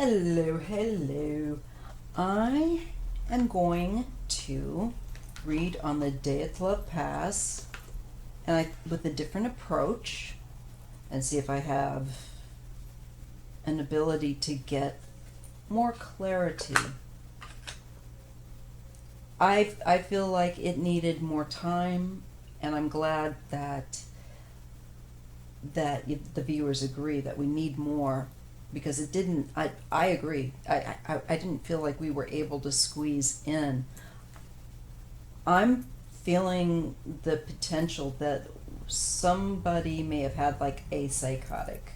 Hello, hello. I am going to read on the DYATLOV pass with a different approach and see if I have an ability to get more clarity. I feel like it needed more time, and I'm glad that the viewers agree that we need more, because it didn't. I agree. I didn't feel like we were able to squeeze in. I'm feeling the potential that somebody may have had like a psychotic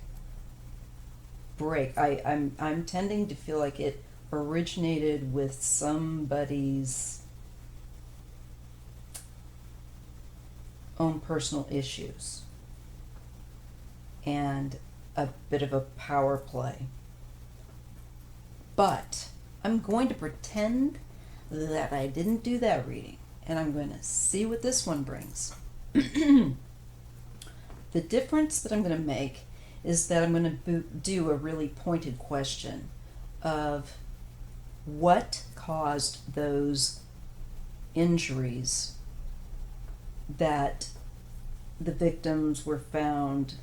break. I'm tending to feel like it originated with somebody's own personal issues and a bit of a power play. But I'm going to pretend that I didn't do that reading, and I'm going to see what this one brings. The difference that I'm going to make is that I'm going to do a really pointed question of what caused those injuries that the victims were found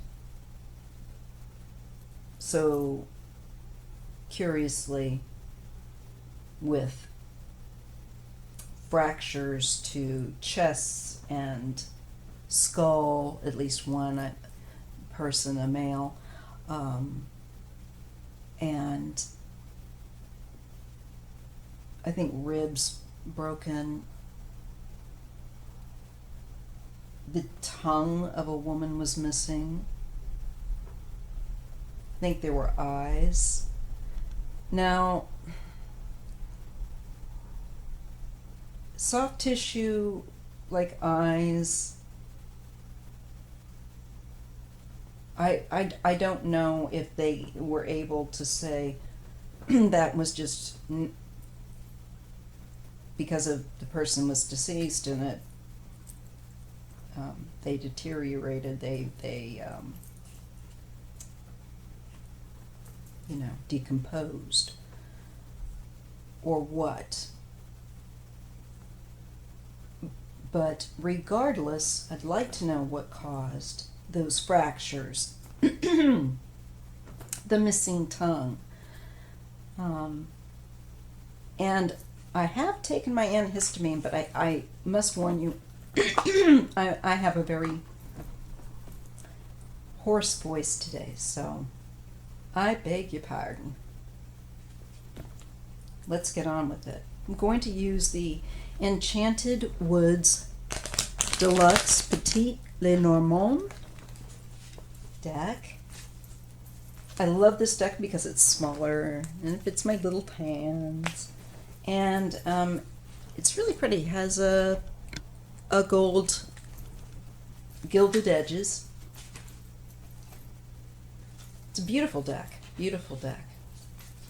so curiously with fractures to chests and skull, at least one person, a male, and I think ribs broken. The tongue of a woman was missing. I think there were eyes. Now, soft tissue like eyes, I don't know if they were able to say that was just because of the person was deceased and it they deteriorated, they decomposed, or what. But regardless, I'd like to know what caused those fractures, the missing tongue. And I have taken my antihistamine, but I must warn you, I have a very hoarse voice today, so I beg your pardon. Let's get on with it. I'm going to use the Enchanted Woods Deluxe Petit Lenormand deck. I love this deck because it's smaller and it fits my little hands. And it's really pretty. It has a gold gilded edges. It's a beautiful deck. Beautiful deck.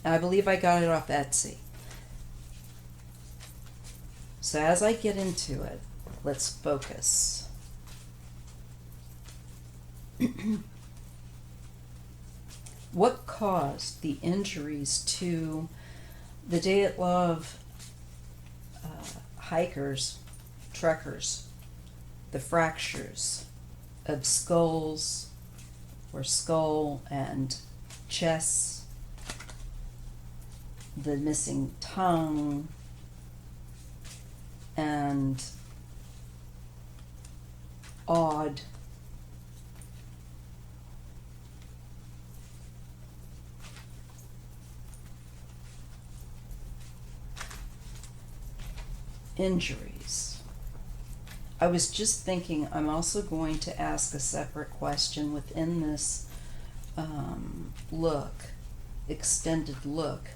I believe I got it off Etsy. So as I get into it, let's focus. What caused the injuries to the DYATLOV hikers, trekkers, the fractures of skulls or skull and chests, the missing tongue, and odd injuries. I was just thinking I'm also going to ask a separate question within this extended look.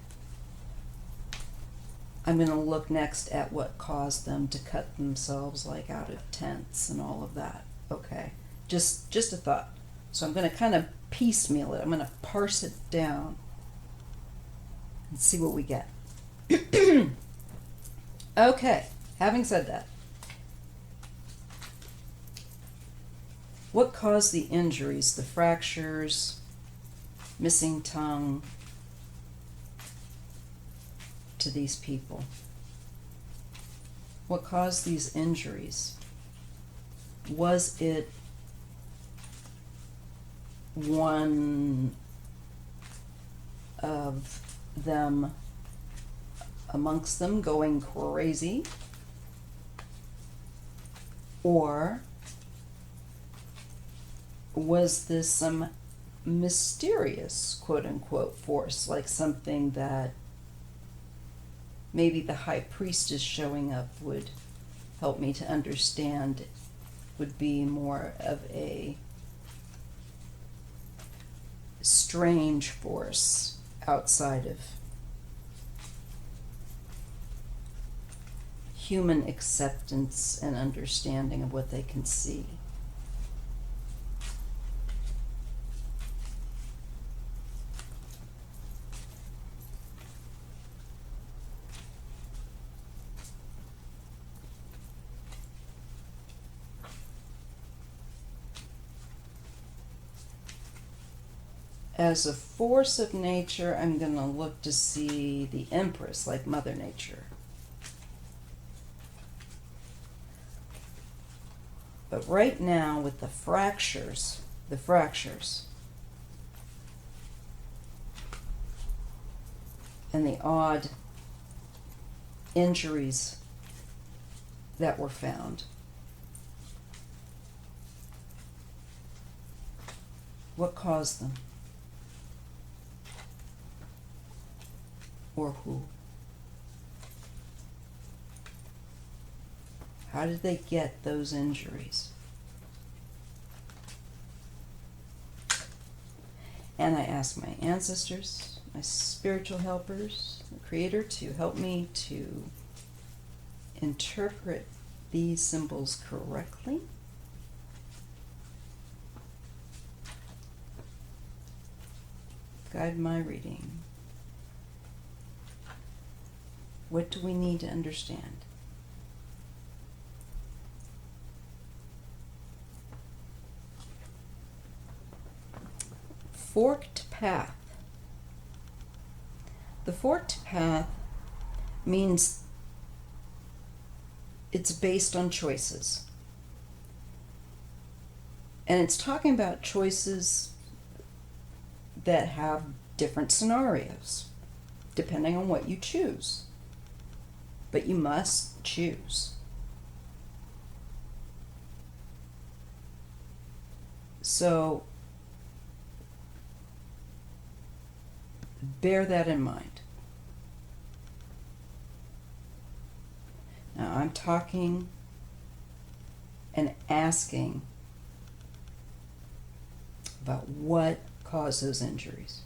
I'm going to look next at what caused them to cut themselves like out of tents and all of that. Okay, just a thought. So I'm going to kind of piecemeal it. I'm going to parse it down and see what we get. Okay, having said that, what caused the injuries, the fractures, missing tongue, to these people? What caused these injuries? Was it one of them amongst them going crazy? Or was this some mysterious, quote-unquote, force, like something that maybe the high priestess showing up would help me to understand, would be more of a strange force outside of human acceptance and understanding of what they can see. As a force of nature, I'm going to look to see the Empress, like Mother Nature. But right now, with the fractures, and the odd injuries that were found, what caused them? Or who? How did they get those injuries? And I ask my ancestors, my spiritual helpers, the Creator, to help me to interpret these symbols correctly. Guide my reading. What do we need to understand? Forked path. The forked path means it's based on choices. And it's talking about choices that have different scenarios, depending on what you choose. But you must choose. So bear that in mind. Now I'm talking and asking about what caused those injuries.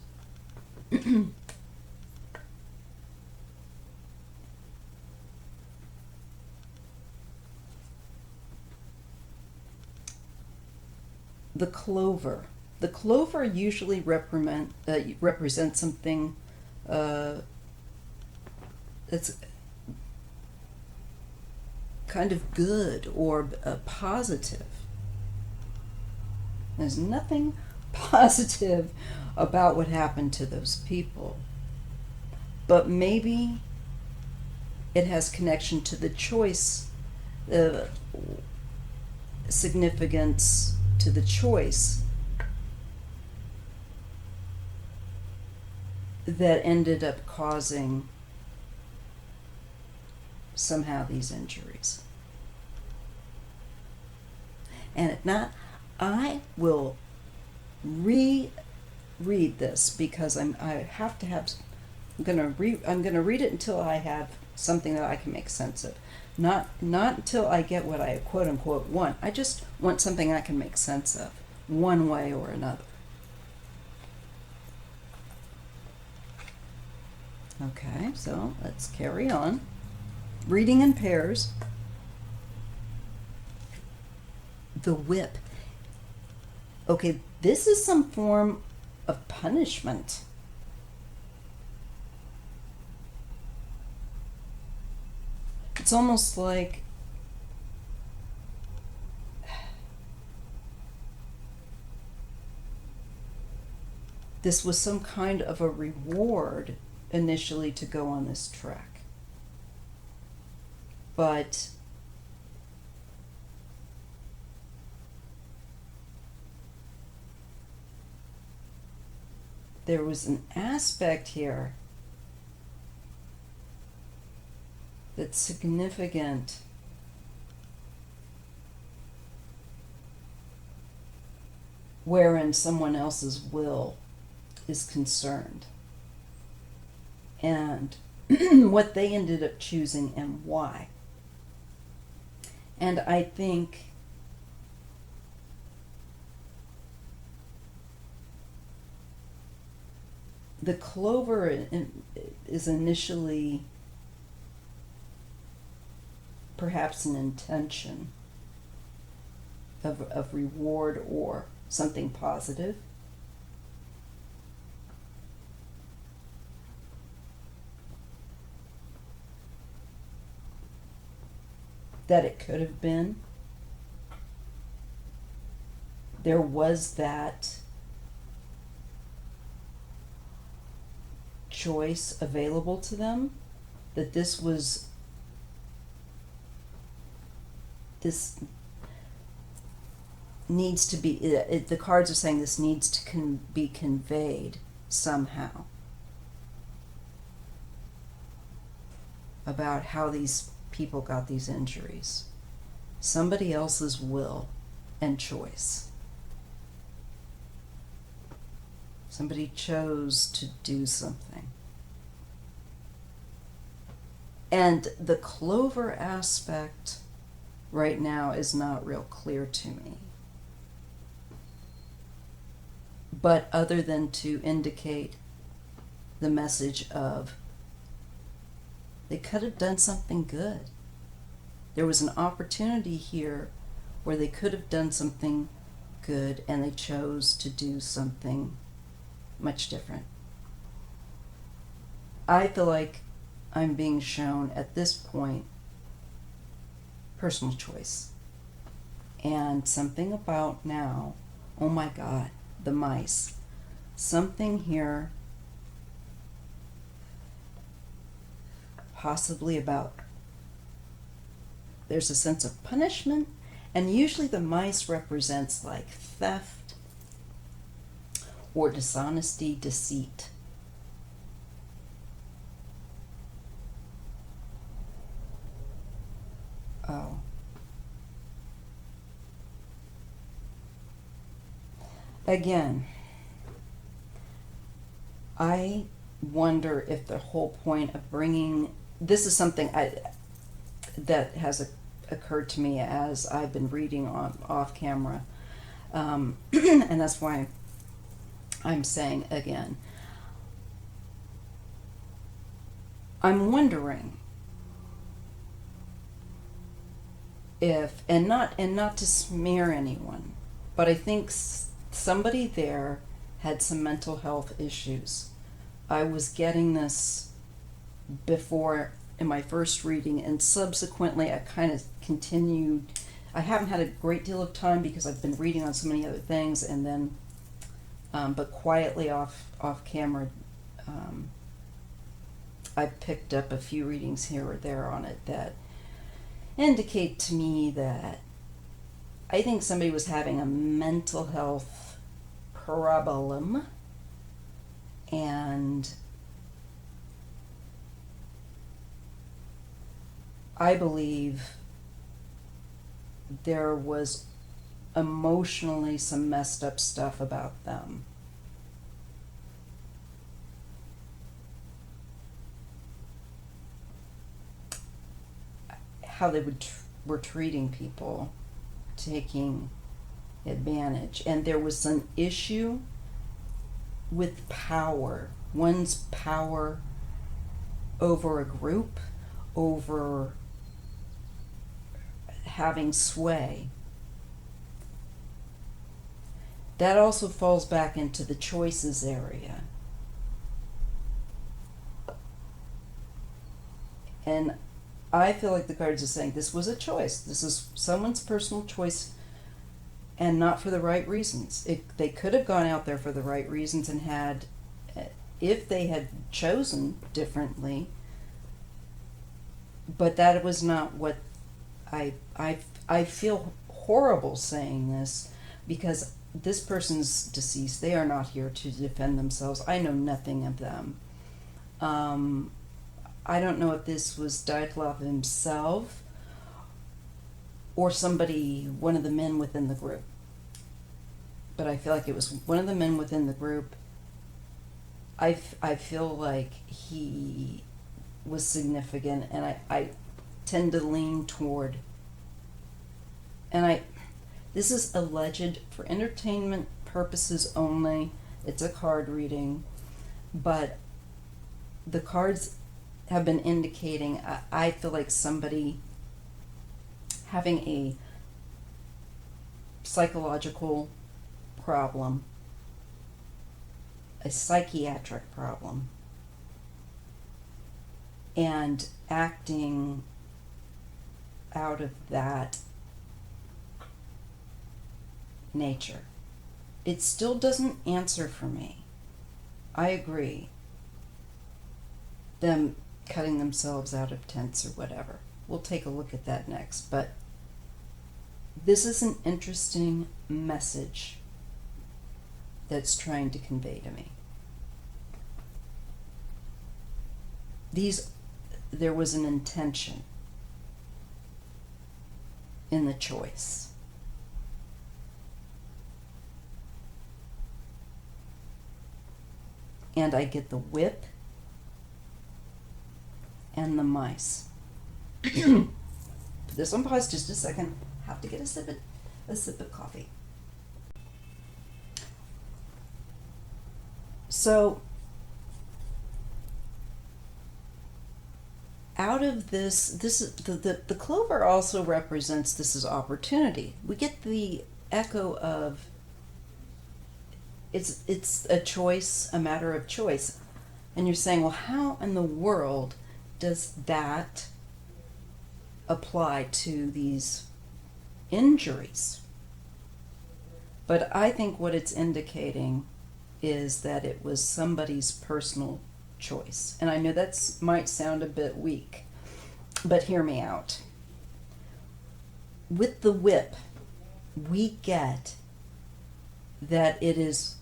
The clover. The clover usually represents something that's kind of good or positive. There's nothing positive about what happened to those people. But maybe it has connection to the choice, significance to the choice that ended up causing somehow these injuries. And if not, I will reread this because I'm gonna read it until I have something that I can make sense of. Not until I get what I quote unquote want. I just want something I can make sense of, one way or another. Okay, so let's carry on. Reading in pairs. The whip. Okay, this is some form of punishment. It's almost like this was some kind of a reward initially to go on this trek. But there was an aspect here that's significant wherein someone else's will is concerned and what they ended up choosing and why. And I think the clover is initially perhaps an intention of reward or something positive. That it could have been. There was that choice available to them, that this needs to be, the cards are saying this needs to be conveyed somehow about how these people got these injuries. Somebody else's will and choice. Somebody chose to do something. And the clover aspect right now is not real clear to me. But other than to indicate the message of they could have done something good. There was an opportunity here where they could have done something good and they chose to do something much different. I feel like I'm being shown at this point personal choice. And something about now, oh my God, the mice. Something here possibly about, there's a sense of punishment, and usually the mice represents like theft or dishonesty, deceit. Oh. Again, I wonder if the whole point of bringing, this is something that has occurred to me as I've been reading off camera, and that's why I'm saying again, I'm wondering if, and not to smear anyone, but I think somebody there had some mental health issues. I was getting this before in my first reading, and subsequently I kind of continued. I haven't had a great deal of time because I've been reading on so many other things, and then but quietly off camera, I picked up a few readings here or there on it that indicate to me that I think somebody was having a mental health problem, and I believe there was emotionally some messed up stuff about them. How they were treating people, taking advantage. And there was an issue with power, one's power over a group, over having sway. That also falls back into the choices area. And I feel like the cards are saying this was a choice. This is someone's personal choice, and not for the right reasons. They could have gone out there for the right reasons and had if they had chosen differently, but that was not what I feel horrible saying this, because this person's deceased. They are not here to defend themselves. I know nothing of them. I don't know if this was DYATLOV himself or somebody, one of the men within the group. But I feel like it was one of the men within the group. I feel like he was significant, and I tend to lean toward, and this is alleged for entertainment purposes only. It's a card reading, but the cards have been indicating, I feel like somebody having a psychological problem, a psychiatric problem, and acting out of that nature. It still doesn't answer for me. I agree. Them cutting themselves out of tents or whatever. We'll take a look at that next. But this is an interesting message that's trying to convey to me. There was an intention in the choice. And I get the whip and the mice. Put this on pause just a second. Have to get a sip of coffee. So out of this is the clover also represents this is opportunity. We get the echo of it's a choice, a matter of choice. And you're saying, well, how in the world does that apply to these injuries? But I think what it's indicating is that it was somebody's personal choice. And I know that might sound a bit weak, but hear me out. With the whip, we get that it is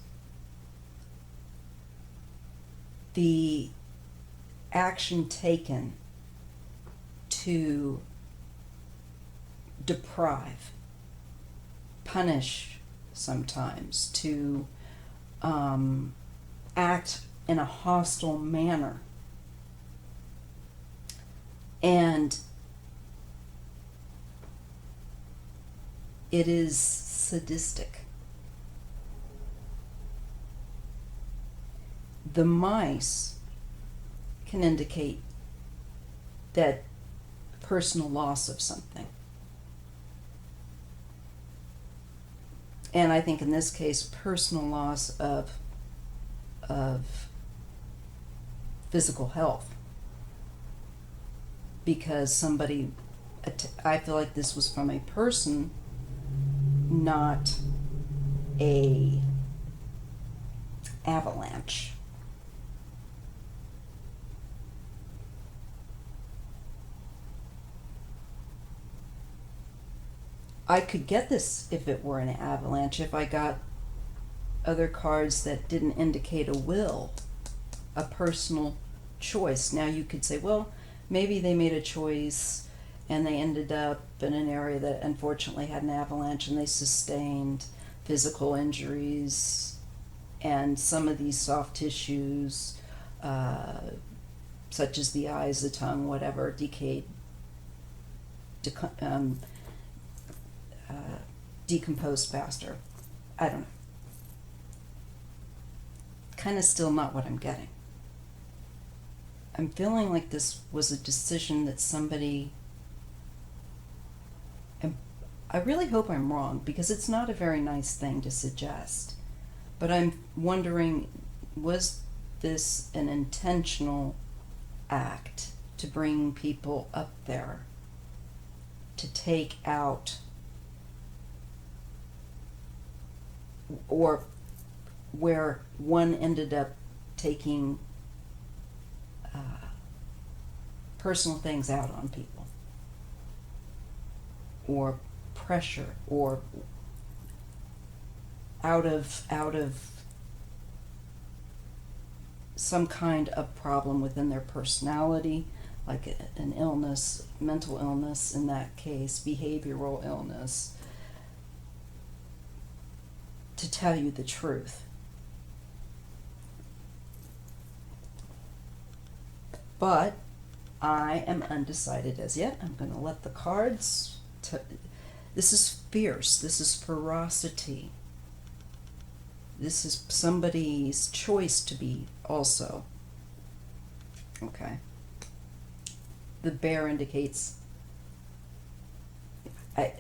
the action taken to deprive, punish sometimes, to act in a hostile manner. And it is sadistic. The mice can indicate that personal loss of something. And I think in this case, personal loss of physical health. Because somebody, I feel like this was from a person, not a avalanche. I could get this if it were an avalanche, if I got other cards that didn't indicate a will, a personal choice. Now you could say, well, maybe they made a choice and they ended up in an area that unfortunately had an avalanche and they sustained physical injuries, and some of these soft tissues, such as the eyes, the tongue, whatever, decomposed faster. I don't know. Kind of still not what I'm getting. I'm feeling like this was a decision that somebody, and I really hope I'm wrong, because it's not a very nice thing to suggest, but I'm wondering, was this an intentional act to bring people up there, to take out, or where one ended up taking personal things out on people, or pressure, or out of some kind of problem within their personality, like an illness, mental illness in that case, behavioral illness, to tell you the truth. But I am undecided as yet. I'm going to let the cards... This is fierce. This is ferocity. This is somebody's choice to be also. Okay. The bear indicates... I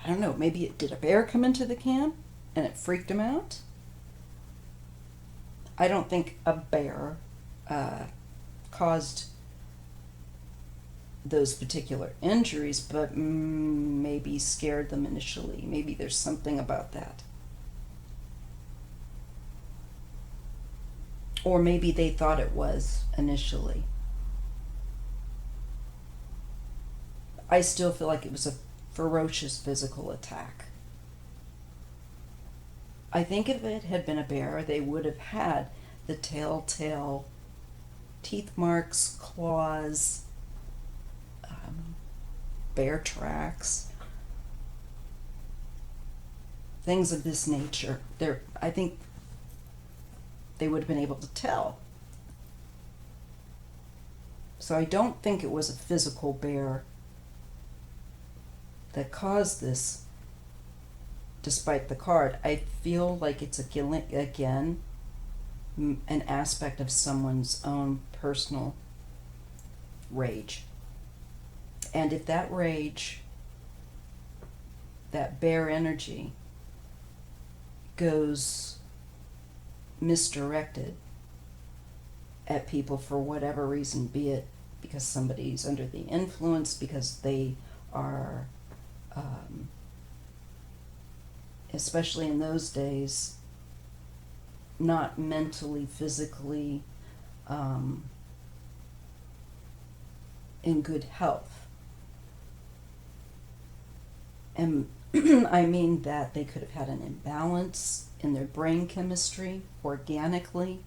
don't know, maybe did a bear come into the camp and it freaked him out? I don't think a bear caused those particular injuries, but maybe scared them initially. Maybe there's something about that. Or maybe they thought it was initially. I still feel like it was a ferocious physical attack. I think if it had been a bear, they would have had the telltale teeth marks, claws, bear tracks, things of this nature. I think they would have been able to tell. So I don't think it was a physical bear that caused this, despite the card. I feel like it's again an aspect of someone's own personal rage. And if that rage, that bear energy, goes misdirected at people for whatever reason, be it because somebody's under the influence, because they are, especially in those days, not mentally, physically in good health. And I mean that they could have had an imbalance in their brain chemistry organically,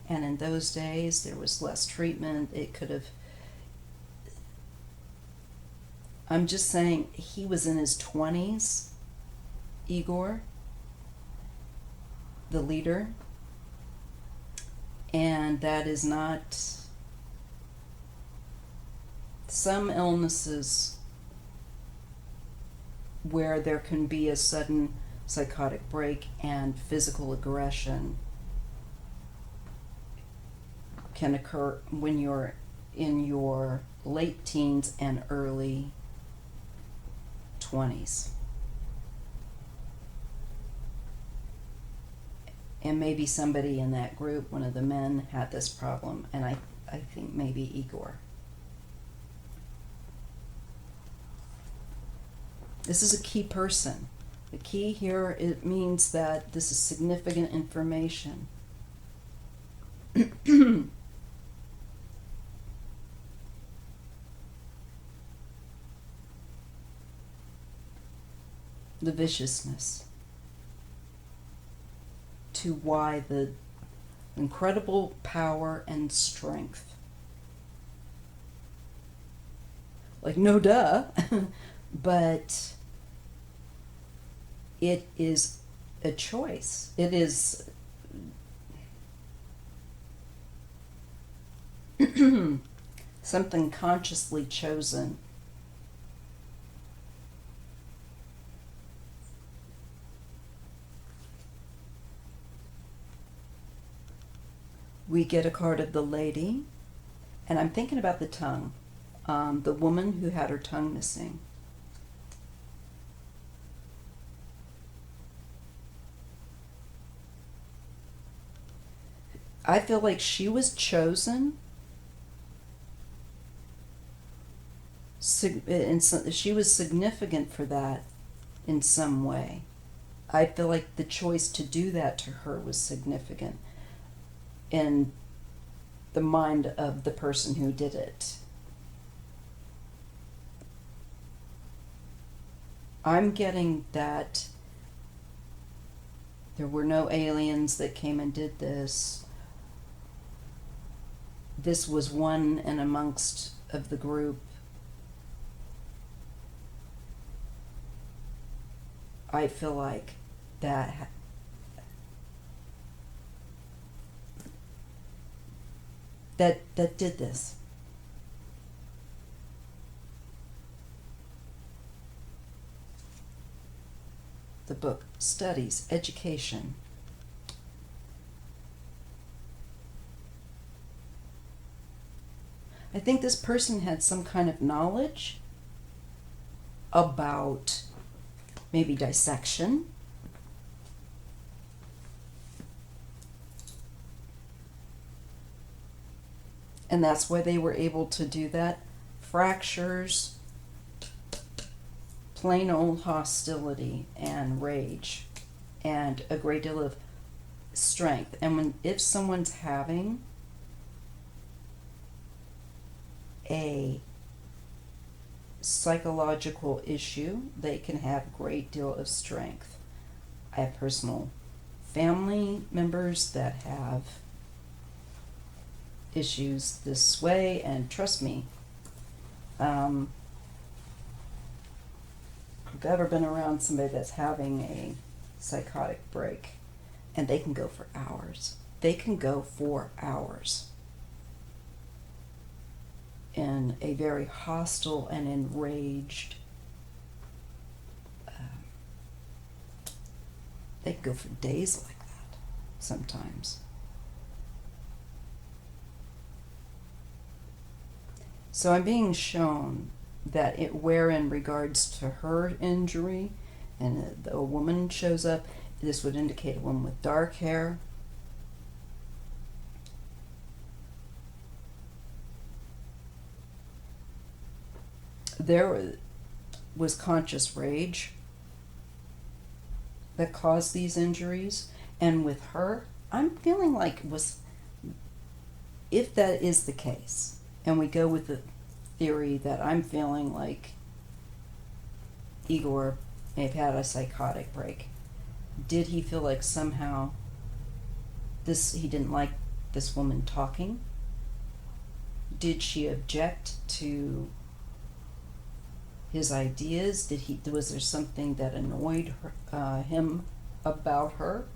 and in those days there was less treatment. It could have, I'm just saying, he was in his 20s, Igor, the leader, and that is not, some illnesses where there can be a sudden psychotic break and physical aggression can occur when you're in your late teens and early 20s. And maybe somebody in that group, one of the men, had this problem, and I think maybe Igor. This is a key person. The key here, it means that this is significant information. The viciousness. To why the incredible power and strength. Like, no duh, but it is a choice. It is something consciously chosen. We get a card of the lady, and I'm thinking about the tongue. The woman who had her tongue missing. I feel like she was chosen, and she was significant for that in some way. I feel like the choice to do that to her was significant. in the mind of the person who did it. I'm getting that there were no aliens that came and did this. This was one and amongst of the group. I feel like that did this. The book studies education. I think this person had some kind of knowledge about maybe dissection. And that's why they were able to do that. Fractures, plain old hostility and rage, and a great deal of strength. And if someone's having a psychological issue, they can have a great deal of strength. I have personal family members that have issues this way, and trust me, if you've ever been around somebody that's having a psychotic break, and they can go for hours. They can go for hours in a very hostile and enraged, they can go for days like that sometimes. So I'm being shown that where in regards to her injury, and a woman shows up, this would indicate a woman with dark hair. There was conscious rage that caused these injuries, and with her, I'm feeling like if that is the case, and we go with the theory that I'm feeling like Igor may have had a psychotic break. Did he feel like somehow he didn't like this woman talking? Did she object to his ideas? Was there something that annoyed him about her?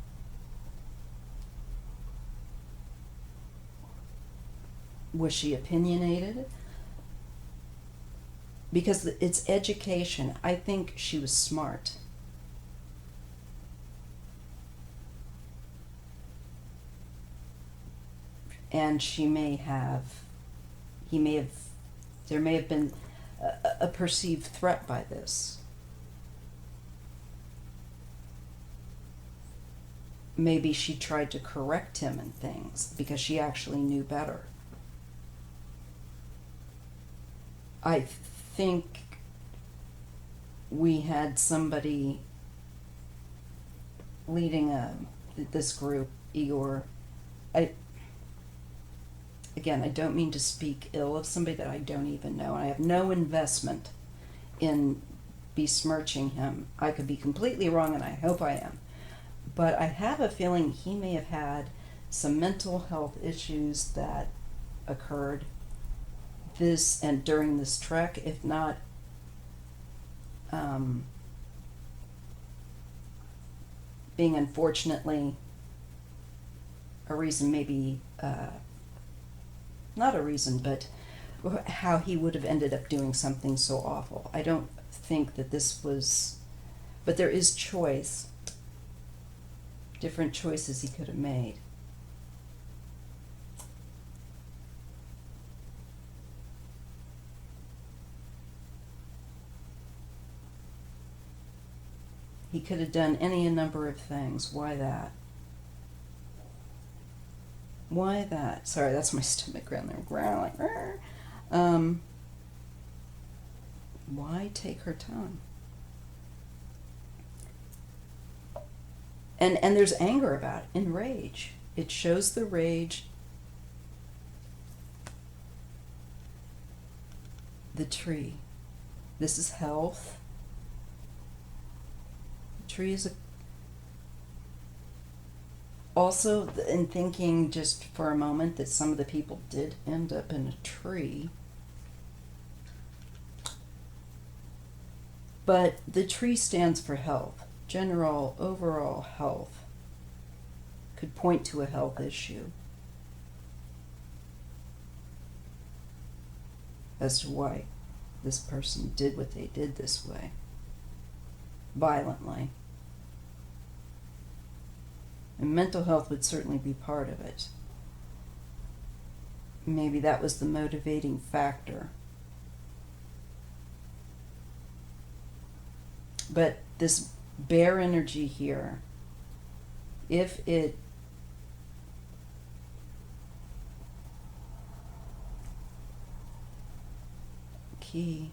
Was she opinionated? Because it's education. I think she was smart. And there may have been a perceived threat by this. Maybe she tried to correct him in things because she actually knew better. I think we had somebody leading this group, Igor. I don't mean to speak ill of somebody that I don't even know. I have no investment in besmirching him. I could be completely wrong, and I hope I am. But I have a feeling he may have had some mental health issues that occurred during this trek, if not being unfortunately a reason, maybe not a reason, but how he would have ended up doing something so awful. I don't think that this was, but there is choice, different choices he could have made. He could have done any number of things. Why that? Why that? Sorry, that's my stomach growling. Why take her time? And there's anger about it, and rage. It shows the rage, the tree. This is health. The tree is also, in thinking just for a moment that some of the people did end up in a tree. But the tree stands for health. General, overall health. Could point to a health issue as to why this person did what they did this way, violently. And mental health would certainly be part of it. Maybe that was the motivating factor. But this bear energy here, if it key,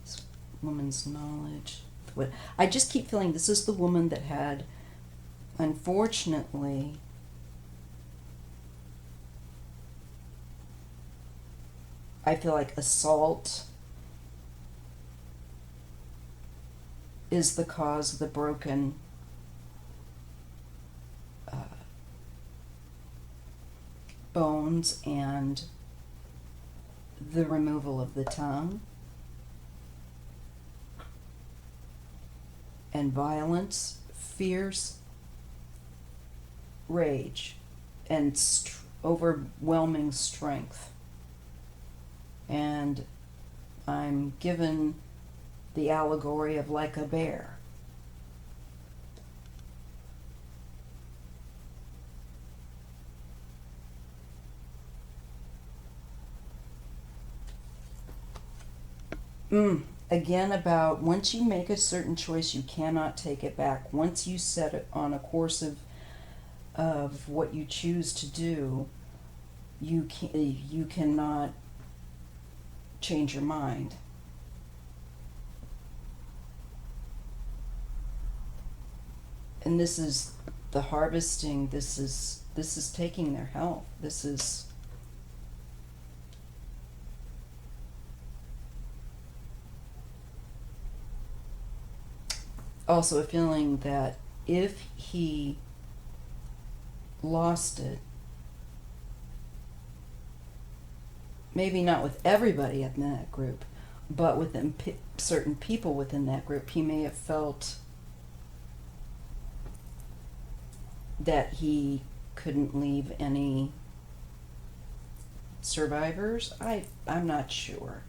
this woman's knowledge. What I just keep feeling this is the woman that had, unfortunately, I feel like assault is the cause of the broken bones and the removal of the tongue and violence, fierce rage, and overwhelming strength. And I'm given the allegory of like a bear. Again, about once you make a certain choice, you cannot take it back. Once you set it on a course of what you choose to do, you cannot change your mind. And this is the harvesting. This is taking their health. This is also a feeling that if he lost it, maybe not with everybody in that group, but within certain people within that group, he may have felt that he couldn't leave any survivors. I'm not sure.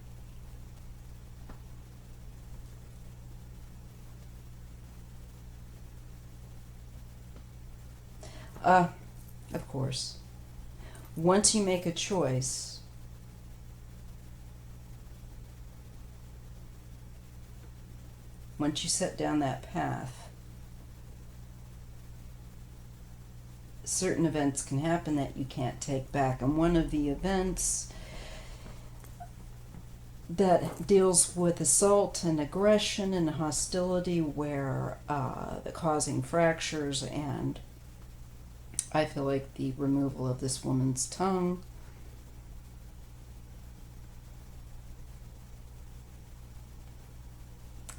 Of course, once you make a choice, once you set down that path, certain events can happen that you can't take back. And one of the events that deals with assault and aggression and hostility, where the causing fractures, and I feel like the removal of this woman's tongue,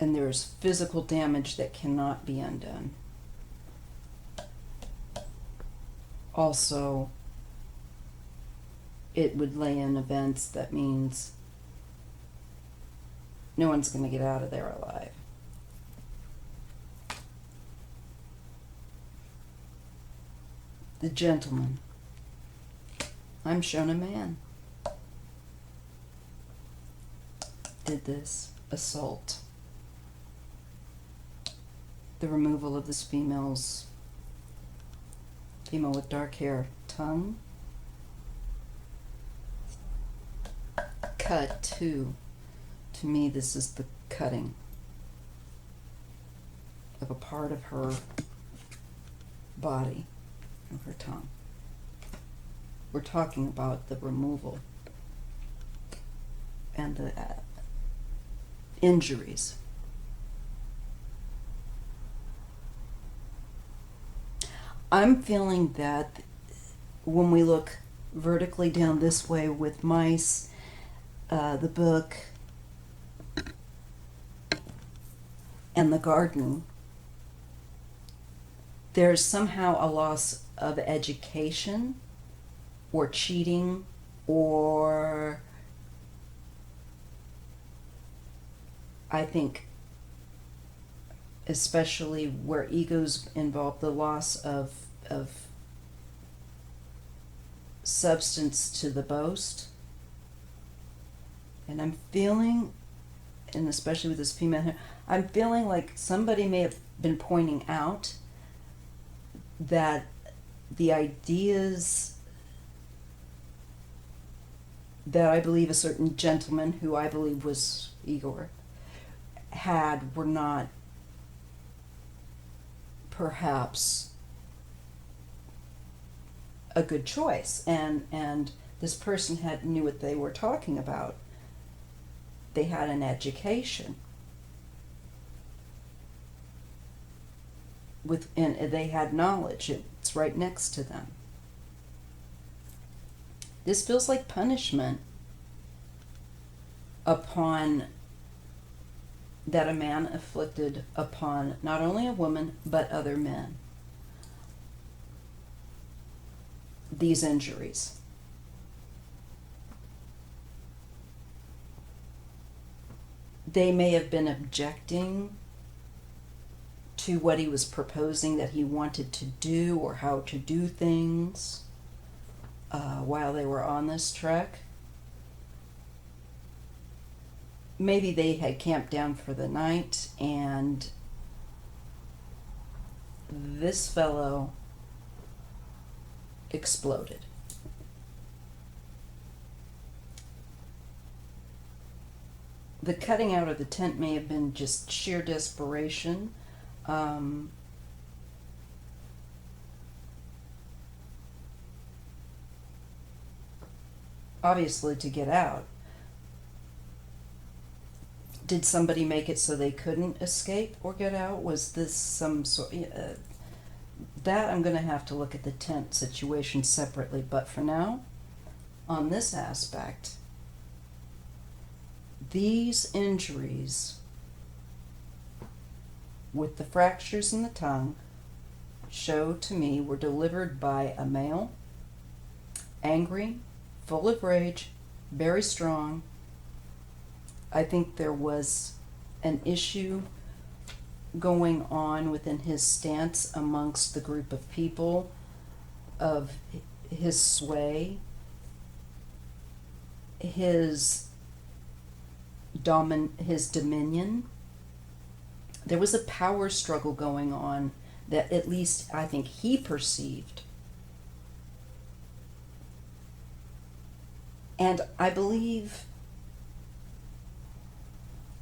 and there's physical damage that cannot be undone. Also, it would lay in events that means no one's going to get out of there alive. The gentleman. I'm shown a man did this assault. The removal of this female with dark hair, tongue. Cut too. To me, this is the cutting of a part of her body, of her tongue. We're talking about the removal and the injuries. I'm feeling that when we look vertically down this way with mice, the book, and the garden, there's somehow a loss of education or cheating or I think especially where ego's involved, the loss of substance to the boast. And I'm feeling, and especially with this female here, I'm feeling like somebody may have been pointing out that the ideas that I believe a certain gentleman, who I believe was Igor, had were not perhaps a good choice, and this person knew what they were talking about. They had an education and they had knowledge. It's right next to them. This feels like punishment upon that a man afflicted upon not only a woman but other men. These injuries. They may have been objecting to what he was proposing that he wanted to do or how to do things while they were on this trek. Maybe they had camped down for the night and this fellow exploded. The cutting out of the tent may have been just sheer desperation. Obviously to get out. Did somebody make it so they couldn't escape or get out? Was this some sort... that I'm going to have to look at the tent situation separately, but for now, on this aspect, these injuries with the fractures in the tongue show to me were delivered by a male, angry, full of rage, very strong. I think there was an issue going on within his stance amongst the group of people, of his sway, his dominion. There was a power struggle going on that at least I think he perceived. And I believe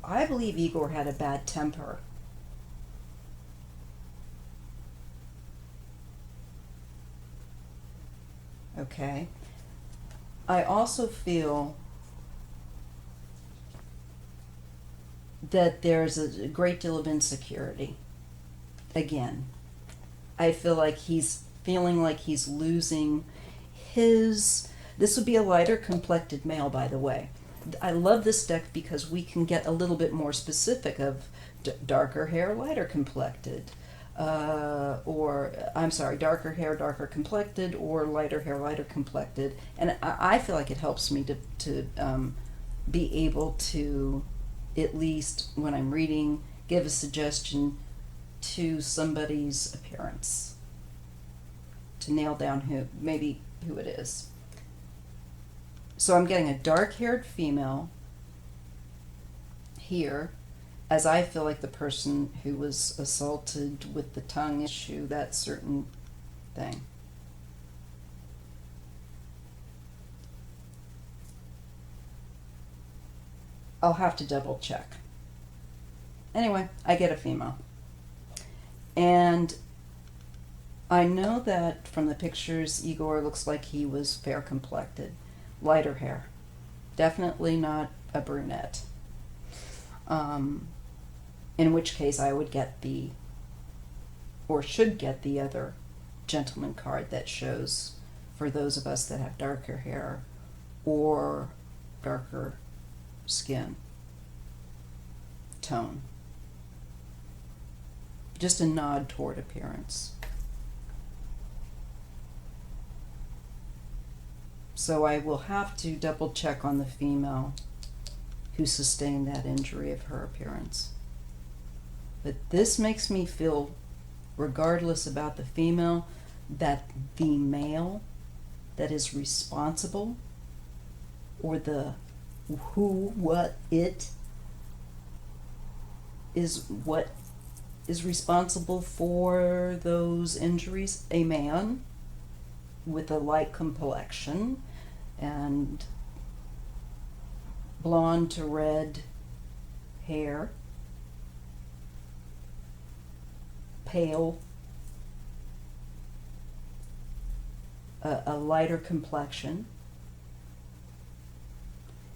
Igor had a bad temper. Okay. I also feel that there's a great deal of insecurity. Again, I feel like he's feeling like he's losing his... This would be a lighter complected male, by the way. I love this deck because we can get a little bit more specific of darker hair, lighter complected. Darker hair, darker complected, or lighter hair, lighter complected. And I feel like it helps me to be able to, at least when I'm reading, give a suggestion to somebody's appearance, to nail down who it is. So I'm getting a dark-haired female here, as I feel like the person who was assaulted with the tongue issue, that certain thing. I'll have to double check. Anyway, I get a female. And I know that from the pictures, Igor looks like he was fair complected. Lighter hair. Definitely not a brunette. In which case I would get should get the other gentleman card that shows for those of us that have darker hair or darker skin tone. Just a nod toward appearance. So I will have to double check on the female who sustained that injury of her appearance. But this makes me feel, regardless about the female, that the male that is responsible, or the who, what, it, is what is responsible for those injuries, a man with a light complexion and blonde to red hair, pale, a lighter complexion.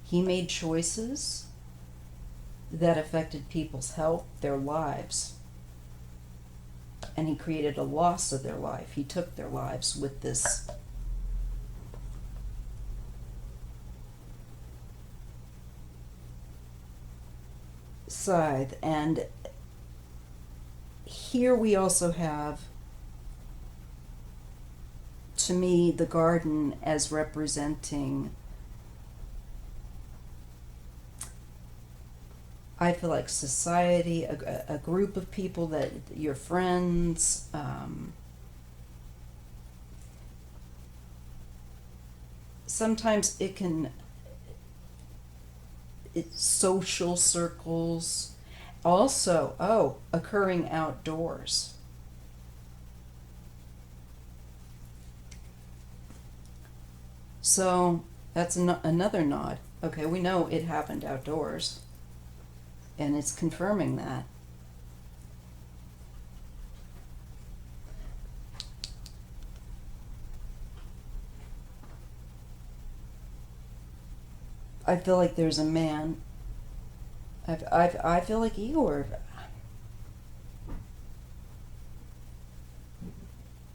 He made choices that affected people's health, their lives, and he created a loss of their life. He took their lives with this scythe. And here we also have, to me, the garden as representing, I feel like society, a group of people, that your friends, sometimes it's social circles, also, occurring outdoors. So that's another nod. Okay, we know it happened outdoors, and it's confirming that. I feel like there's a man. I feel like Igor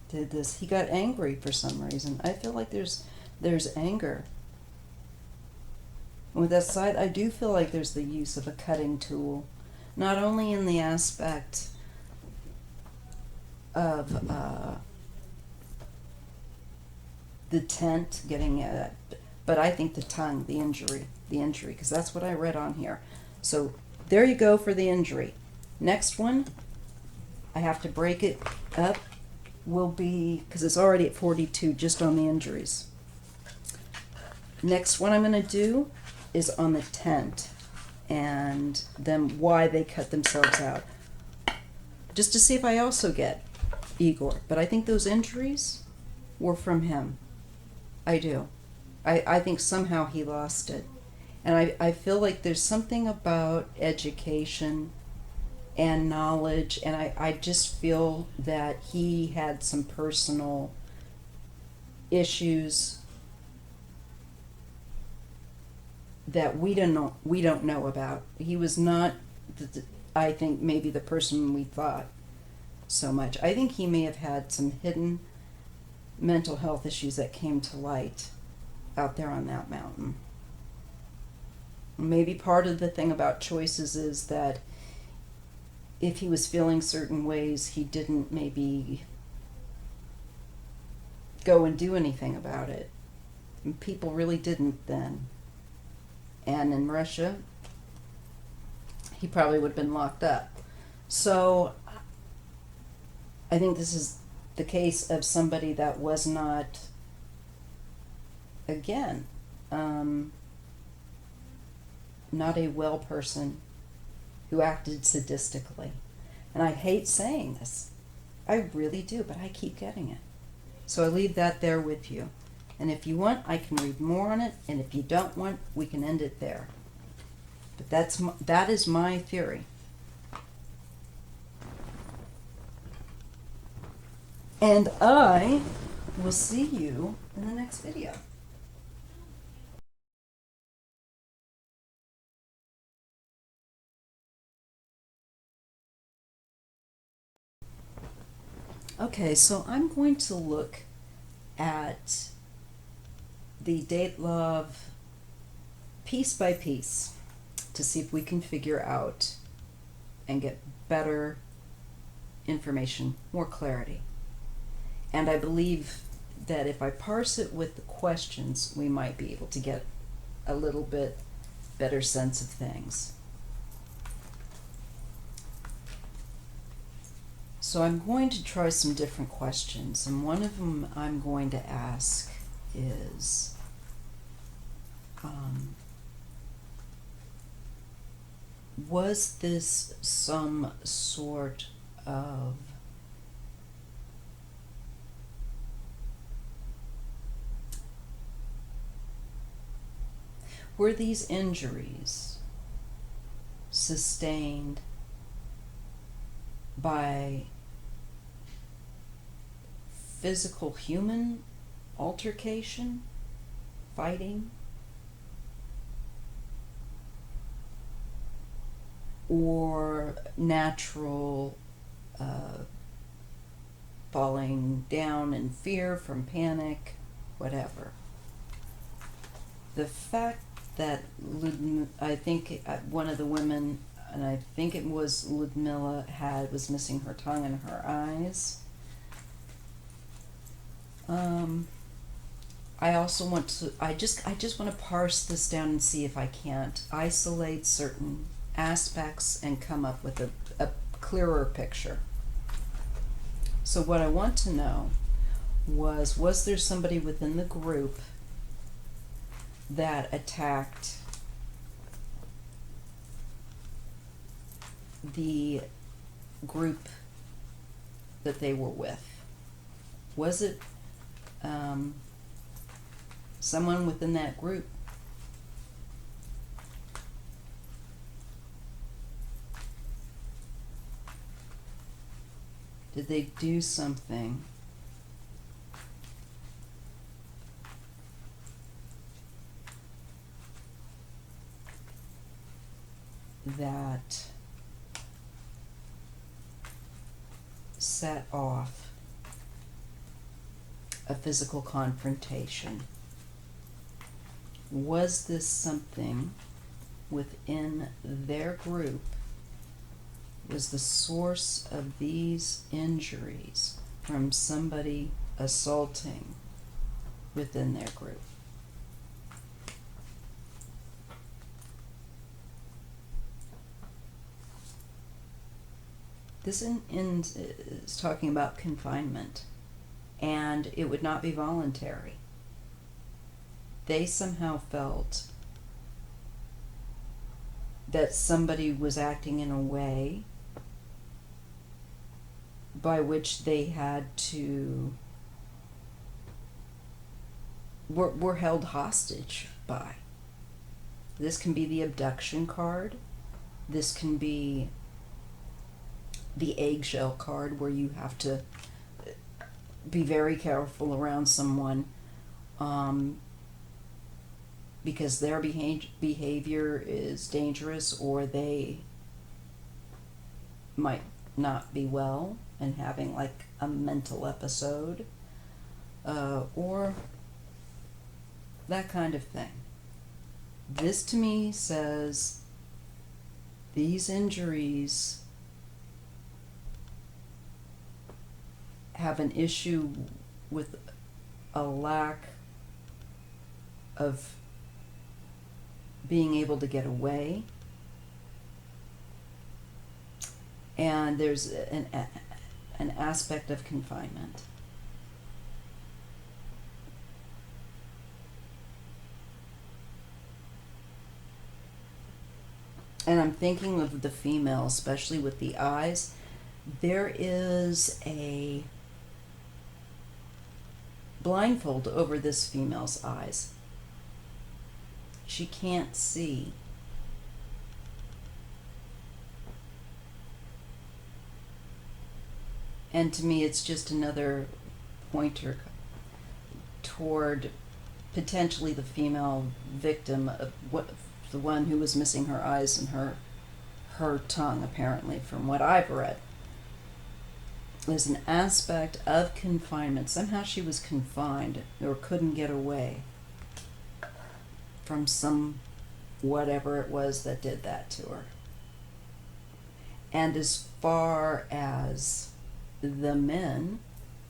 did this. He got angry for some reason. I feel like there's anger. And with that side, I do feel like there's the use of a cutting tool, not only in the aspect of the tent getting at, but I think the tongue, the injury, because that's what I read on here. So there you go for the injury. Next one, I have to break it up, will be, because it's already at 42 just on the injuries. Next one I'm going to do is on the tent, and then why they cut themselves out. Just to see if I also get Igor. But I think those injuries were from him. I do. I think somehow he lost it. And I feel like there's something about education and knowledge, and I just feel that he had some personal issues that we don't know about. He was not, I think, maybe the person we thought so much. I think he may have had some hidden mental health issues that came to light out there on that mountain. Maybe part of the thing about choices is that if he was feeling certain ways, he didn't maybe go and do anything about it. And people really didn't then. And in Russia, he probably would have been locked up. So I think this is the case of somebody that was not, again, not a well person who acted sadistically. And I hate saying this. I really do, but I keep getting it. So I leave that there with you. And if you want, I can read more on it, and if you don't want, we can end it there. But that is my theory. And I will see you in the next video. Okay, so I'm going to look at the DYATLOV piece by piece to see if we can figure out and get better information, more clarity. And I believe that if I parse it with the questions, we might be able to get a little bit better sense of things. So I'm going to try some different questions, and one of them I'm going to ask is, was this some sort of were these injuries sustained by physical human altercation, fighting, or natural falling down in fear from panic, whatever. The fact that I think one of the women, and I think it was Ludmilla, was missing her tongue and her eyes. I also want to, I just want to parse this down and see if I can't isolate certain aspects and come up with a clearer picture. So what I want to know was there somebody within the group that attacked the group that they were with? Was it someone within that group? Did they do something that set off a physical confrontation? Was this something within their group? Was the source of these injuries from somebody assaulting within their group? This is talking about confinement, and it would not be voluntary. They somehow felt that somebody was acting in a way by which they had to, were held hostage by. This can be the abduction card. This can be the eggshell card, where you have to be very careful around someone because their behavior is dangerous, or they might not be well and having like a mental episode, or that kind of thing. This to me says these injuries have an issue with a lack of being able to get away, and there's an aspect of confinement. And I'm thinking of the female, especially with the eyes. There is a blindfold over this female's eyes. She can't see. And to me, it's just another pointer toward potentially the female victim of the one who was missing her eyes and her tongue, apparently, from what I've read. there's an aspect of confinement. Somehow she was confined or couldn't get away from some whatever it was that did that to her. And as far as the men,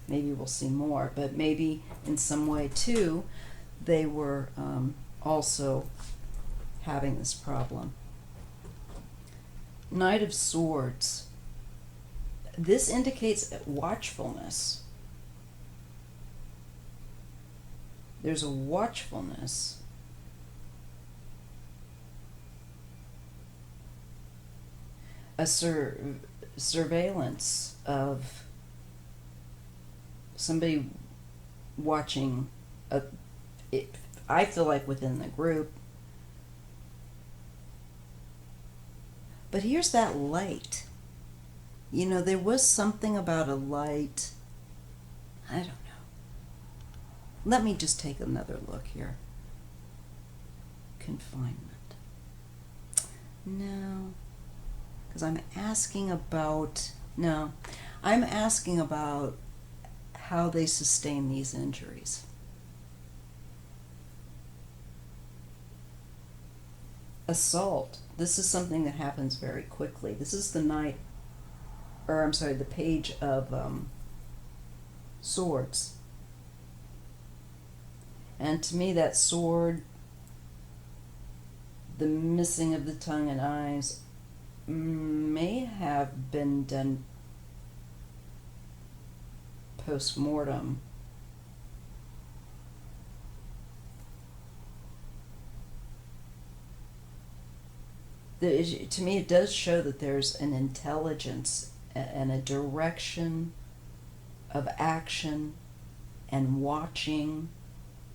maybe we'll see more, but maybe in some way too, they were also having this problem. Knight of Swords. This indicates watchfulness. There's a watchfulness. A surveillance of somebody watching I feel like within the group. But here's that light. You know, there was something about a light. I don't know. Let me just take another look here. Confinement. No. Because I'm asking about, no. I'm asking about how they sustain these injuries. Assault. This is something that happens very quickly. This is the the Page of Swords. And to me, that sword, the missing of the tongue and eyes, may have been done post-mortem. To me, it does show that there's an intelligence and a direction of action and watching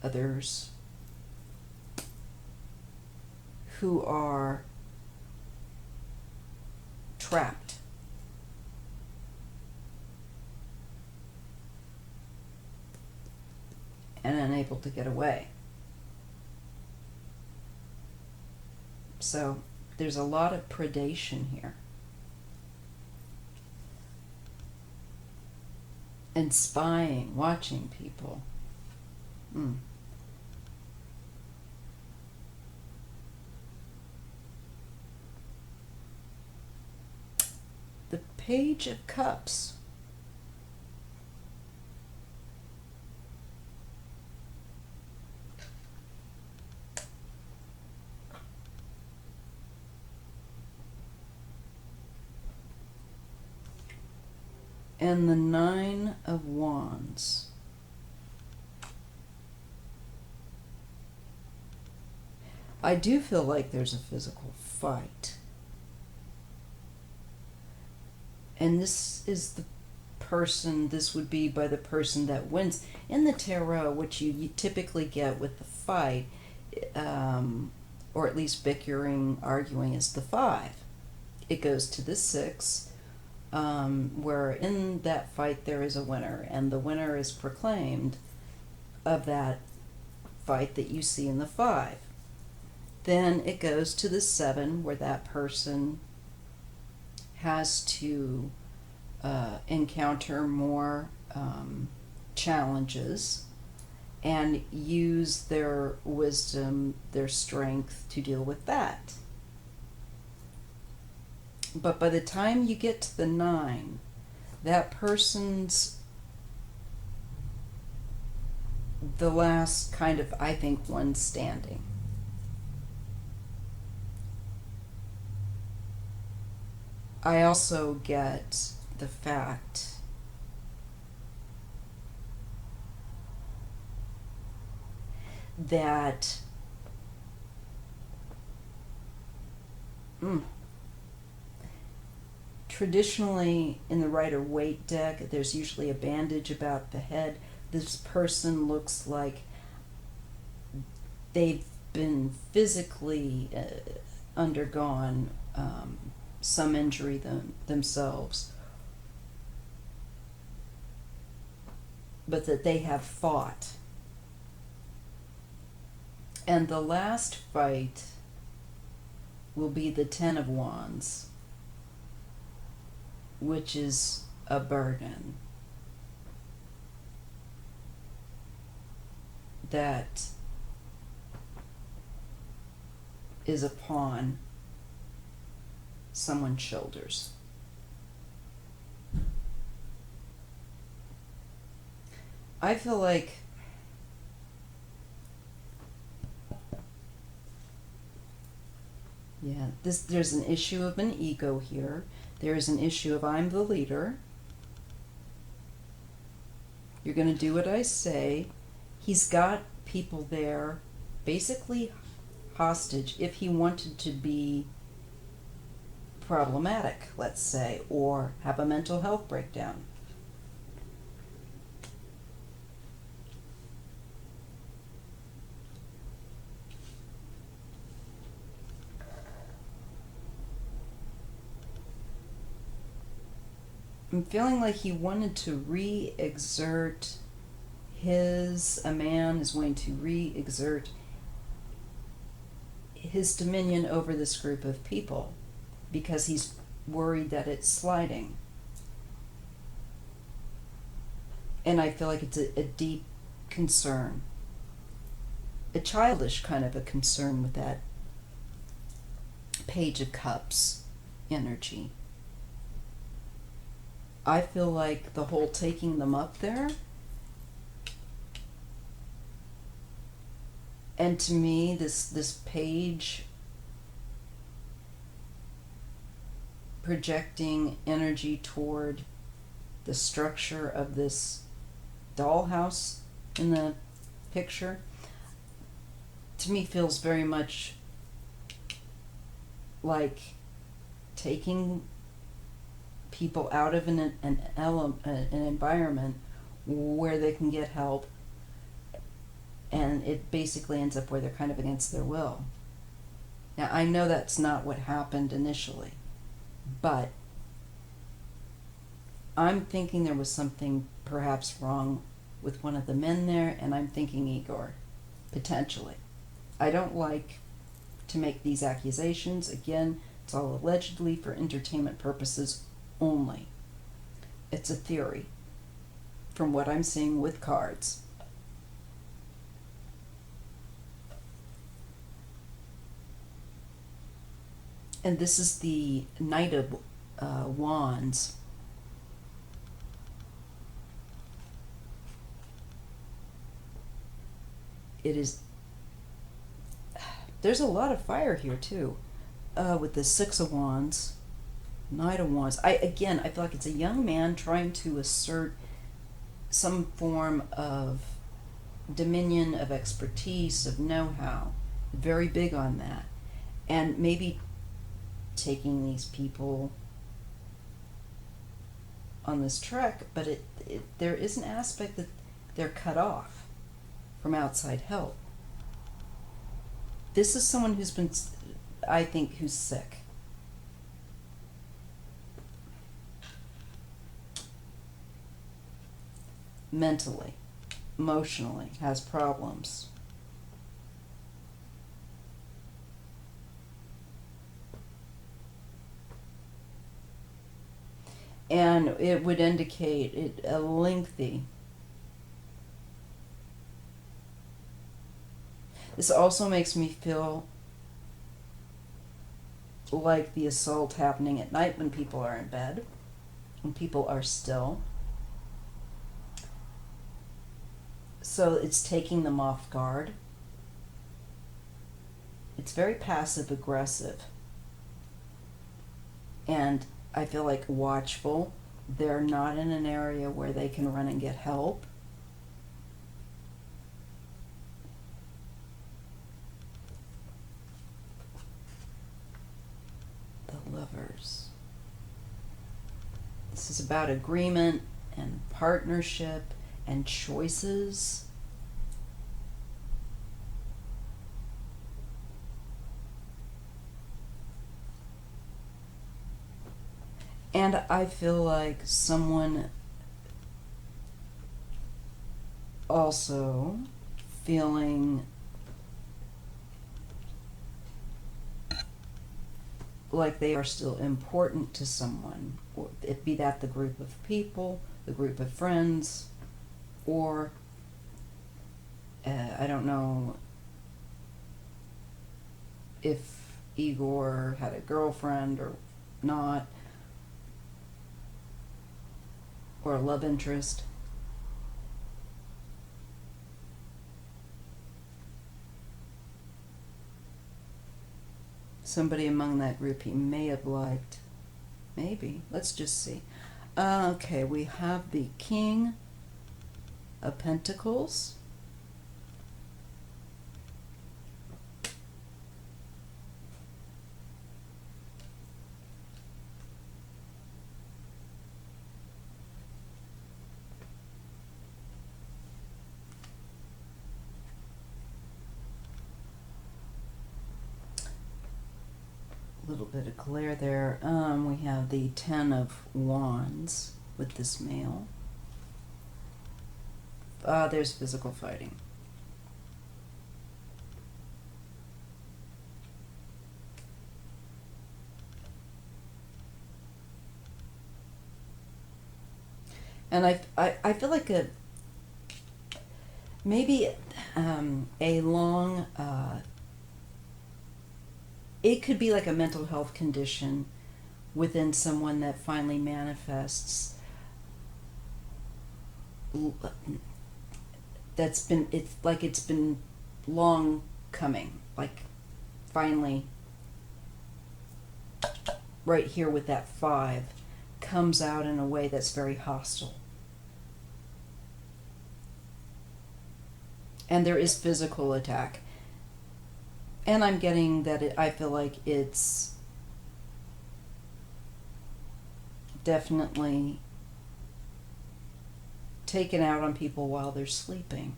others who are trapped. And unable to get away. So there's a lot of predation here. And spying, watching people. The Page of Cups. And the Nine of Wands. I do feel like there's a physical fight. And this is the person, this would be by the person that wins. In the tarot, what you typically get with the fight, or at least bickering, arguing, is the 5. It goes to the 6. Where in that fight there is a winner, and the winner is proclaimed of that fight that you see in the 5. Then it goes to the 7, where that person has to encounter more challenges and use their wisdom, their strength to deal with that. But by the time you get to the 9, that person's the last kind of, I think, one standing. I also get the fact that traditionally in the Rider-Waite deck, there's usually a bandage about the head. This person looks like they've been physically undergone some injury themselves, but that they have fought. And the last fight will be the 10 of Wands, which is a burden that is upon someone's shoulders. I feel like there's an issue of an ego here. There is an issue of I'm the leader. You're going to do what I say. He's got people there basically hostage if he wanted to be problematic, let's say, or have a mental health breakdown. I'm feeling like he wanted to re-exert a man is going to re-exert his dominion over this group of people because he's worried that it's sliding. And I feel like it's a deep concern, a childish kind of a concern with that Page of Cups energy. I feel like the whole taking them up there, and to me this page projecting energy toward the structure of this dollhouse in the picture, to me feels very much like taking people out of an environment where they can get help, and it basically ends up where they're kind of against their will. Now, I know that's not what happened initially, but I'm thinking there was something perhaps wrong with one of the men there, and I'm thinking Igor, potentially. I don't like to make these accusations. Again, it's all allegedly for entertainment purposes only. It's a theory from what I'm seeing with cards. And this is the Knight of Wands. It is, there's a lot of fire here too, with the Six of Wands, Knight of Wands. I feel like it's a young man trying to assert some form of dominion, of expertise, of know-how. Very big on that. And maybe taking these people on this trek, but there is an aspect that they're cut off from outside help. This is someone who's been, I think, who's sick. Mentally, emotionally, has problems. And it would indicate a lengthy. This also makes me feel like the assault happening at night when people are in bed, when people are still. So it's taking them off guard. It's very passive aggressive. And I feel like watchful. They're not in an area where they can run and get help. The Lovers. This is about agreement and partnership and choices. And I feel like someone also feeling like they are still important to someone, or it be that the group of people, the group of friends, or I don't know if Igor had a girlfriend or not, or a love interest. Somebody among that group he may have liked. Maybe. Let's just see. Okay, we have the King of Pentacles. A little bit of glare there. We have the Ten of Wands with this male. There's physical fighting. And I feel like maybe a long, it could be like a mental health condition within someone that finally manifests. It's been long coming, like finally right here with that 5 comes out in a way that's very hostile. And there is physical attack. And I'm getting that I feel like it's definitely taken out on people while they're sleeping.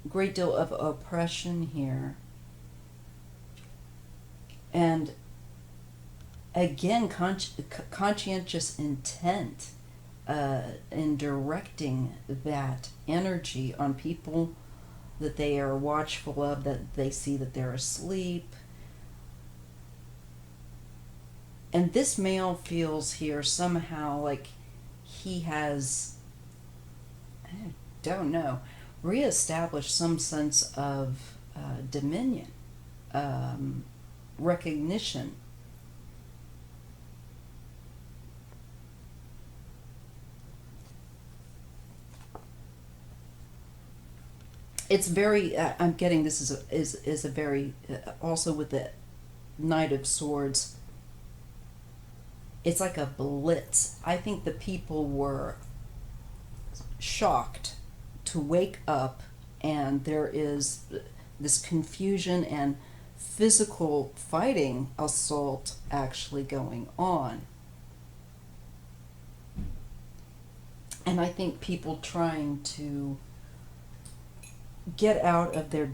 Great deal of oppression here. And again, conscientious intent in directing that energy on people that they are watchful of, that they see that they're asleep. And this male feels here somehow like he has, I don't know, reestablished some sense of dominion, recognition. It's very, I'm getting this is a very, also with the Knight of Swords, it's like a blitz. I think the people were shocked to wake up and there is this confusion and physical fighting assault actually going on. And I think people trying to get out of their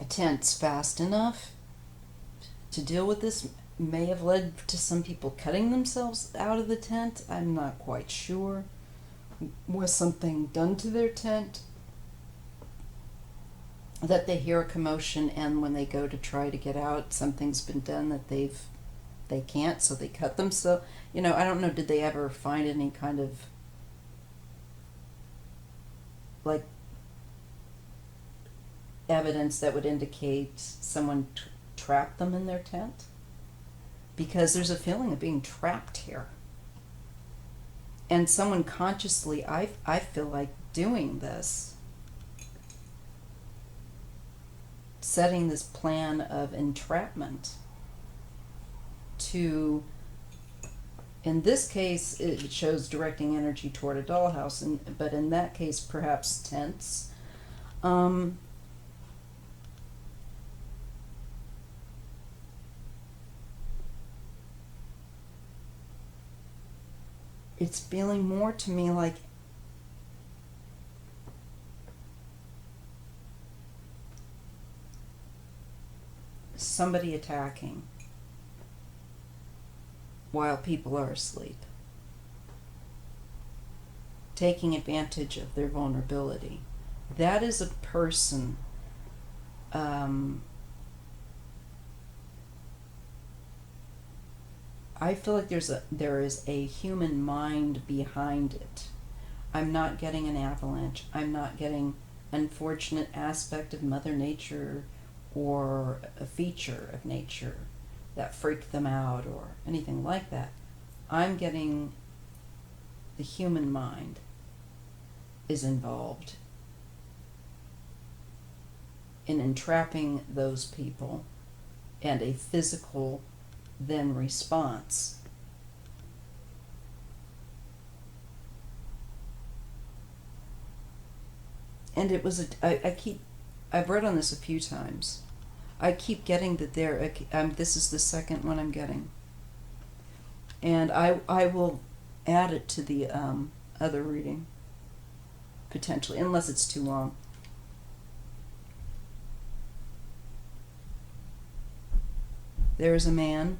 tents fast enough to deal with this may have led to some people cutting themselves out of the tent. I'm not quite sure. Was something done to their tent? That they hear a commotion, and when they go to try to get out, something's been done that they can't, so they cut themselves. You know, I don't know, did they ever find any kind of like evidence that would indicate someone trapped them in their tent? Because there's a feeling of being trapped here. And someone consciously, I feel like, doing this, setting this plan of entrapment to, in this case, it shows directing energy toward a dollhouse, but in that case, perhaps tents. It's feeling more to me like somebody attacking while people are asleep, taking advantage of their vulnerability. that is a person, I feel like there is a human mind behind it. I'm not getting an avalanche. I'm not getting unfortunate aspect of Mother Nature or a feature of nature that freaked them out or anything like that. I'm getting the human mind is involved in entrapping those people, and a physical then response. And it was I've read on this a few times. I keep getting that this is the second one I'm getting. And I will add it to the other reading, potentially, unless it's too long. There is a man.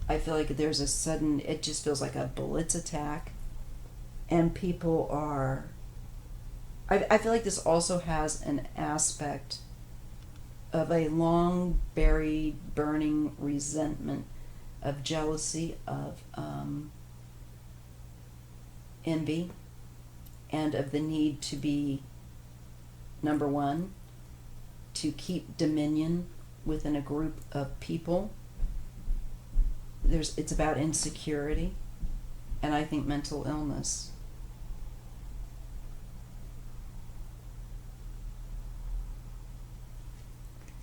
I feel like there's a sudden, it just feels like a blitz attack. And people are, I feel like this also has an aspect of a long buried, burning resentment, of jealousy, of envy, and of the need to be number one, to keep dominion within a group of people. It's about insecurity, and I think mental illness.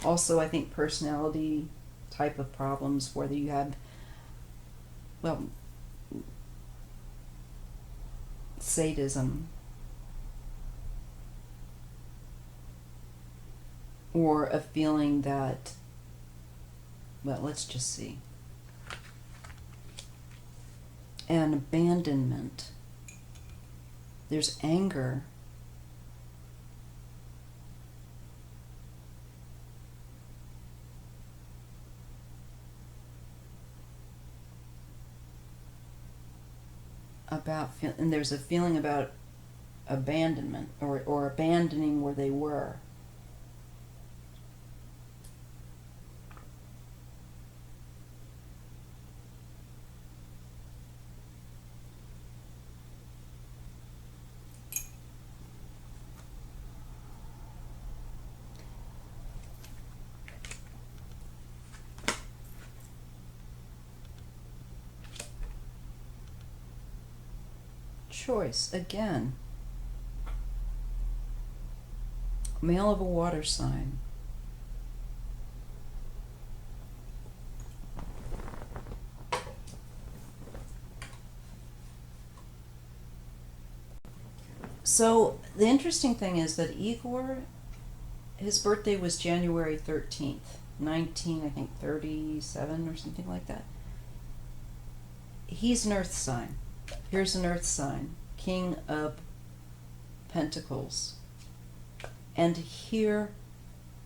Also, I think personality type of problems, whether you have, well, sadism, or a feeling that, well, let's just see. And abandonment. There's anger. And there's a feeling about abandonment, or abandoning where they were. Choice again. Male of a water sign. So the interesting thing is that Igor, his birthday was January 13th, 1937 or something like that. He's an earth sign. Here's an earth sign, King of Pentacles. And here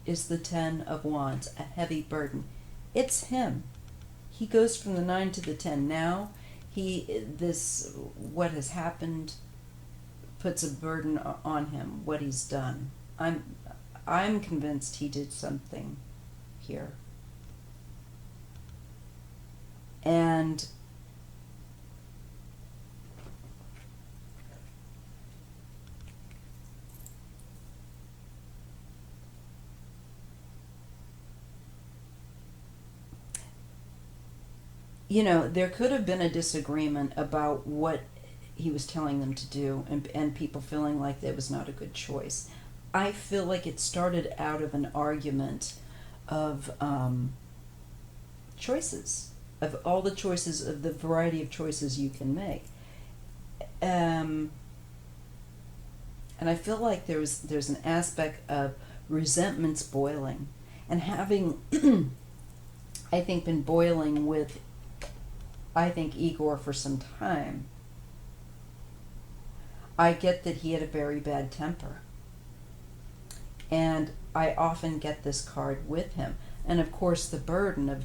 is the 10 of Wands, a heavy burden. It's him. He goes from the 9 to the 10. Now, what has happened puts a burden on him, what he's done. I'm convinced he did something here. And there could have been a disagreement about what he was telling them to do, and people feeling like it was not a good choice. I feel like it started out of an argument of choices, of all the choices, of the variety of choices you can make. And I feel like there's an aspect of resentments boiling, and having, I think, been boiling with, I think, Igor for some time. I get that he had a very bad temper. And I often get this card with him. And of course, the burden of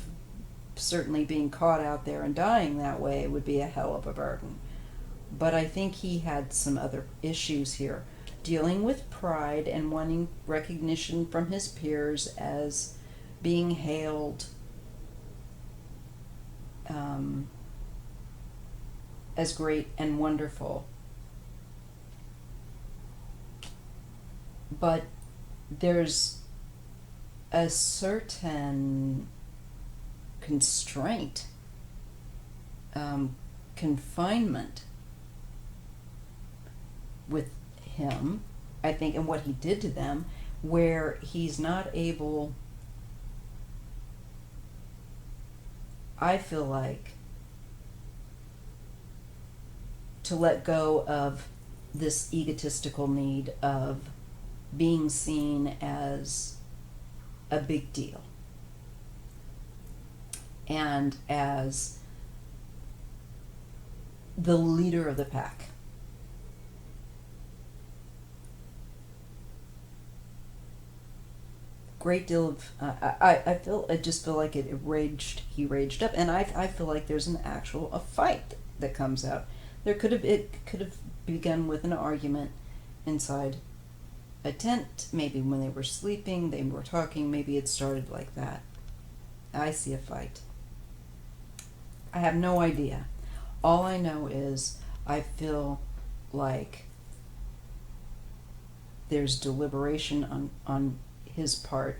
certainly being caught out there and dying that way would be a hell of a burden. But I think he had some other issues here. dealing with pride and wanting recognition from his peers as being hailed as great and wonderful. But there's a certain constraint, confinement with him, I think, and what he did to them, where he's not able, I feel like, to let go of this egotistical need of being seen as a big deal and as the leader of the pack. Great deal of I just feel like he raged up, and I feel like there's a fight that comes out. It could have begun with an argument inside a tent, maybe when they were sleeping, they were talking, maybe it started like that. I see a fight. I have no idea. All I know is I feel like there's deliberation on his part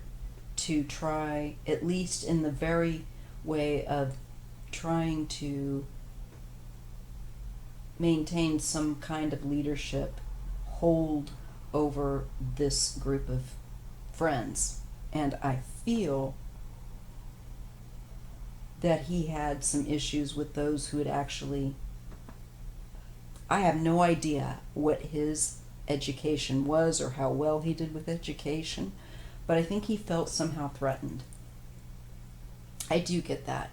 to try, at least in the very way of trying to maintain some kind of leadership, hold over this group of friends. And I feel that he had some issues with those who had actually, I have no idea what his education was or how well he did with education, but I think he felt somehow threatened. I do get that.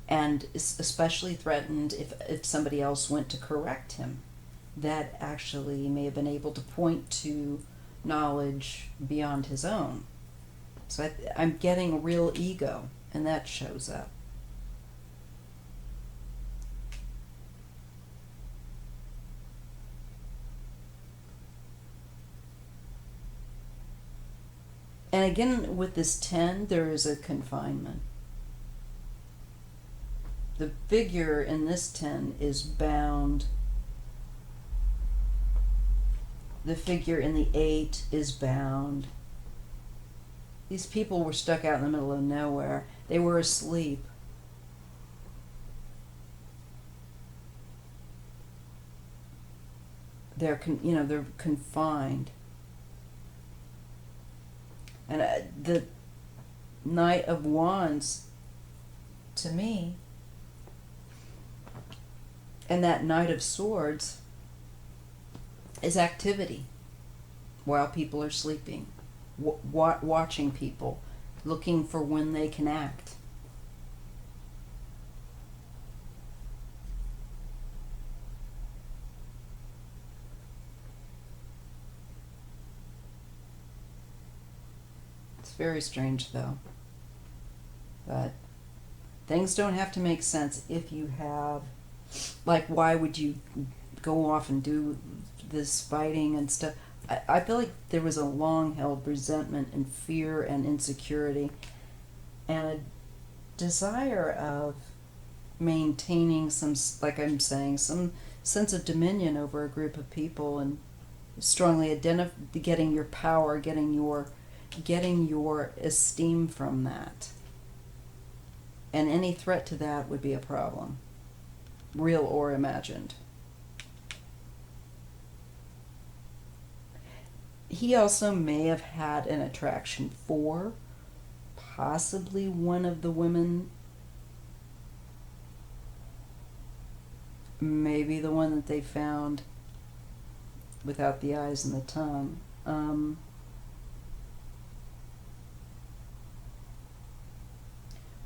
And especially threatened if somebody else went to correct him, that actually may have been able to point to knowledge beyond his own. So I'm getting real ego, and that shows up. And again, with this 10, there is a confinement. The figure in this 10 is bound. The figure in the 8 is bound. These people were stuck out in the middle of nowhere. They were asleep. They're confined. And the Knight of Wands, to me, and that Knight of Swords is activity while people are sleeping, watching people, looking for when they can act. It's very strange, though. But things don't have to make sense if you have, like, why would you go off and do this fighting and stuff? I feel like there was a long-held resentment and fear and insecurity and a desire of maintaining some, like I'm saying, some sense of dominion over a group of people, and strongly getting your power, getting your esteem from that. And any threat to that would be a problem, real or imagined. He also may have had an attraction for possibly one of the women, maybe the one that they found without the eyes and the tongue.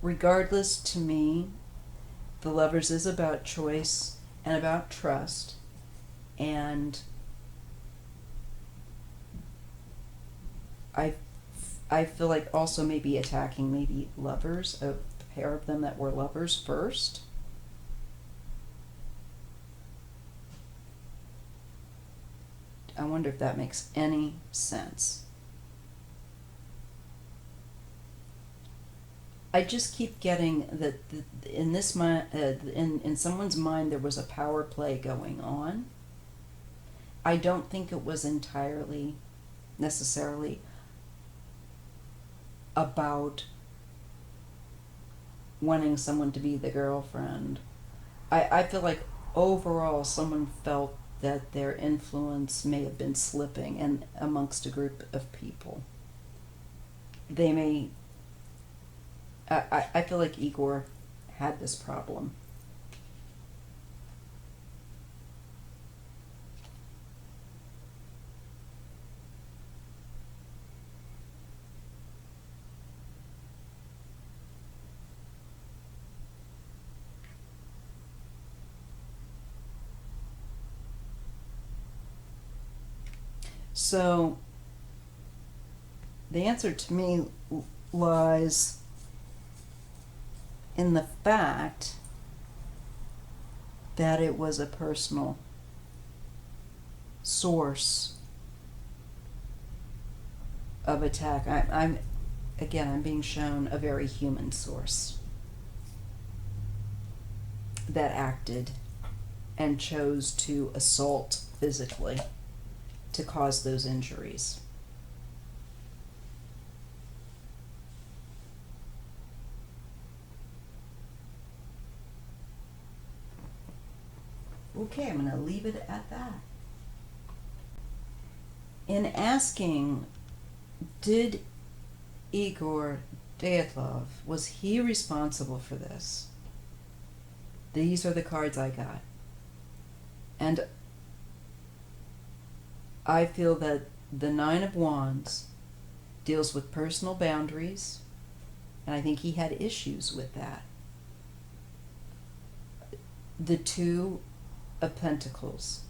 Regardless, to me, the Lovers is about choice and about trust, and I feel like also maybe attacking maybe lovers, a pair of them that were lovers first. I wonder if that makes any sense. I just keep getting that in this in someone's mind there was a power play going on. I don't think it was entirely necessarily about wanting someone to be the girlfriend. I feel like overall someone felt that their influence may have been slipping and amongst a group of people. They may I feel like Igor had this problem. So the answer to me lies in the fact that it was a personal source of attack. I'm being shown a very human source that acted and chose to assault physically to cause those injuries. Okay, I'm going to leave it at that. In asking, did Igor DYATLOV, was he responsible for this? These are the cards I got. And I feel that the Nine of Wands deals with personal boundaries, and I think he had issues with that. The Two of Pentacles,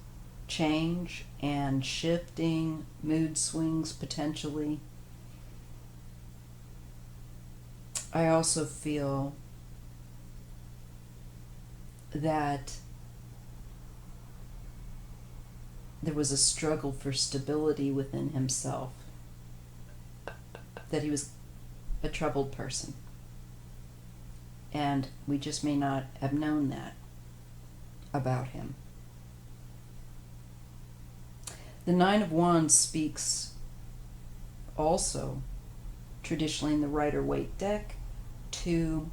change and shifting, mood swings potentially. I also feel that there was a struggle for stability within himself, that he was a troubled person, and we just may not have known that about him. The Nine of Wands speaks also, traditionally in the Rider-Waite deck, to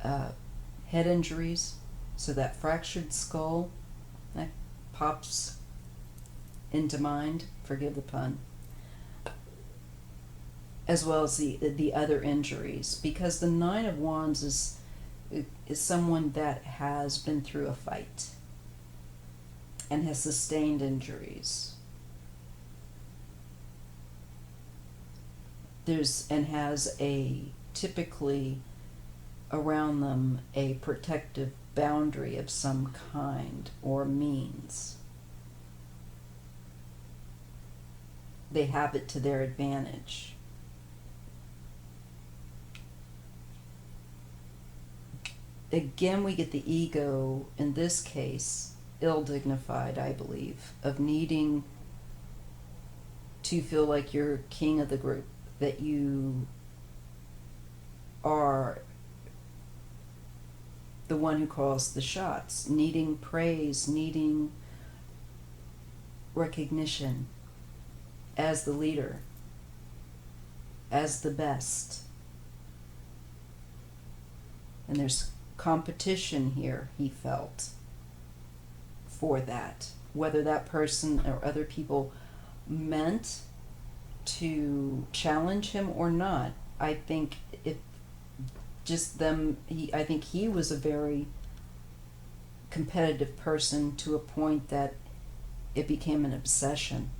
head injuries, so that fractured skull that pops into mind, forgive the pun, as well as the other injuries, because the Nine of Wands is someone that has been through a fight and has sustained injuries. And has typically around them a protective boundary of some kind or means. They have it to their advantage. Again, we get the ego, in this case, ill-dignified, I believe, of needing to feel like you're king of the group, that you are the one who calls the shots, needing praise, needing recognition as the leader, as the best. And there's competition here, he felt, for that. Whether that person or other people meant to challenge him or not, I think I think he was a very competitive person to a point that it became an obsession.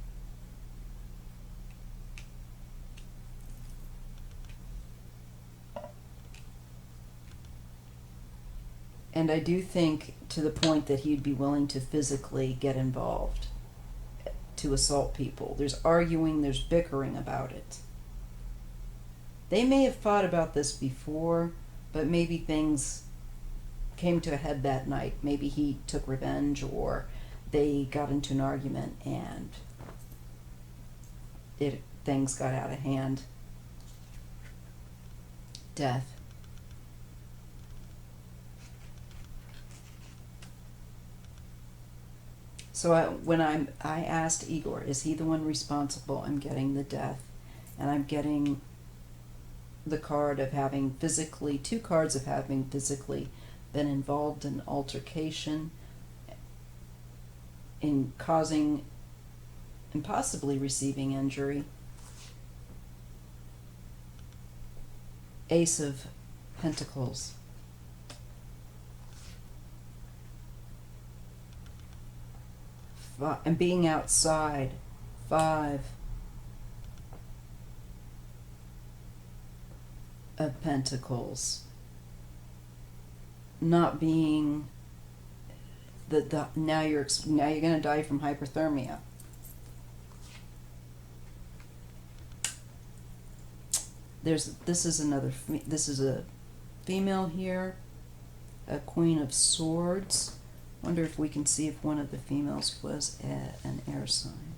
And I do think to the point that he'd be willing to physically get involved, to assault people. There's arguing, there's bickering about it. They may have fought about this before, but maybe things came to a head that night. Maybe he took revenge, or they got into an argument and things got out of hand. Death. So when I asked Igor, is he the one responsible? I'm getting the death, and I'm getting the card of having physically, 2 cards of having physically been involved in altercation, in causing and possibly receiving injury. Ace of Pentacles. And being outside. 5 of Pentacles. Not being now you're going to die from hypothermia. This is a female here, a Queen of Swords. Wonder if we can see if one of the females was an air sign.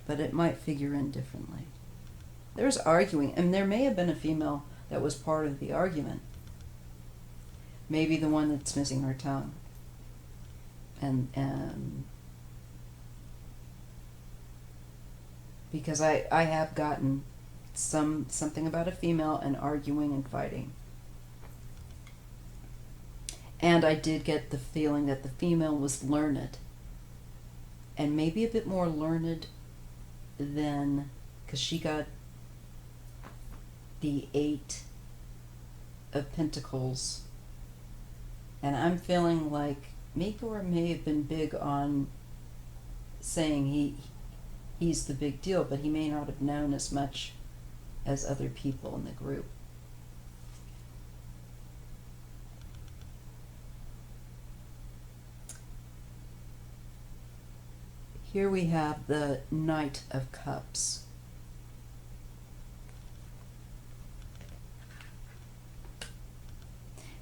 But it might figure in differently. There's arguing, and there may have been a female that was part of the argument. Maybe the one that's missing her tongue. And because I have gotten something about a female and arguing and fighting. And I did get the feeling that the female was learned. And maybe a bit more learned than, because she got the 8 of Pentacles. And I'm feeling like Igor may have been big on saying he's the big deal, but he may not have known as much as other people in the group. Here we have the Knight of Cups.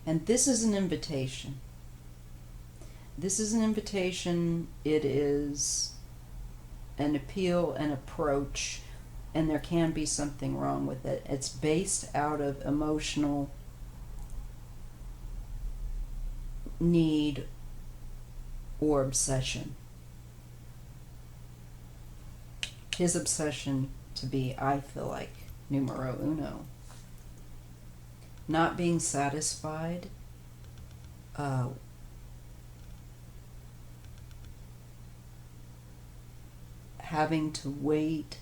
And this is an invitation. This is an invitation. It is an appeal, an approach, and there can be something wrong with it. It's based out of emotional need or obsession. His obsession to be, I feel like, numero uno. Not being satisfied, having to wait,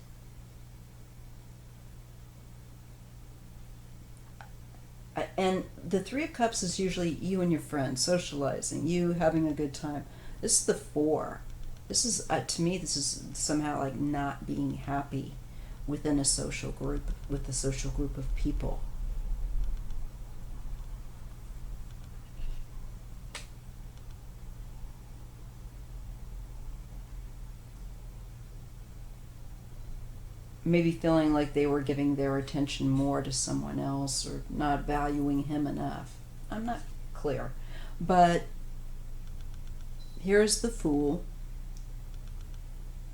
and the 3 of Cups is usually you and your friends socializing, you having a good time. This is the 4. This is, to me, this is somehow like not being happy within a social group, with a social group of people. Maybe feeling like they were giving their attention more to someone else or not valuing him enough. I'm not clear. But here's the Fool.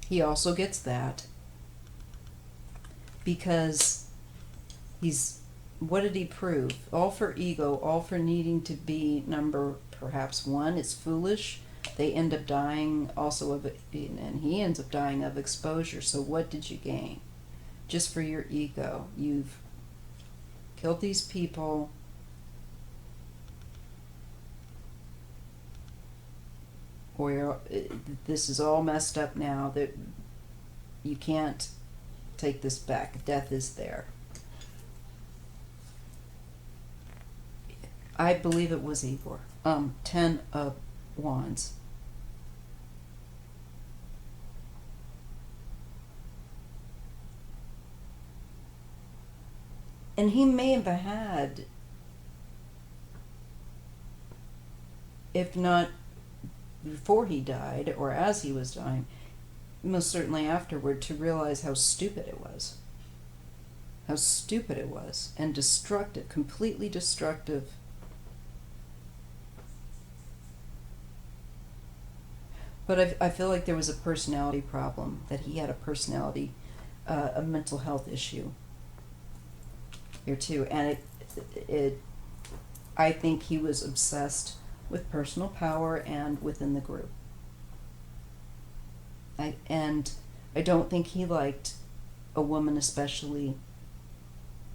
He also gets that because what did he prove? All for ego, all for needing to be number perhaps 1. It's foolish. They end up dying also of it, and he ends up dying of exposure. So what did you gain? Just for your ego. You've killed these people. Or this is all messed up now, that you can't take this back. Death is there. I believe it was Igor. 10 of Wands. And he may have had, if not before he died or as he was dying, most certainly afterward, to realize how stupid it was. How stupid it was. And destructive, completely destructive. But I feel like there was a personality problem, that he had a personality, a mental health issue here too. And I think he was obsessed with personal power and within the group. And I don't think he liked a woman, especially,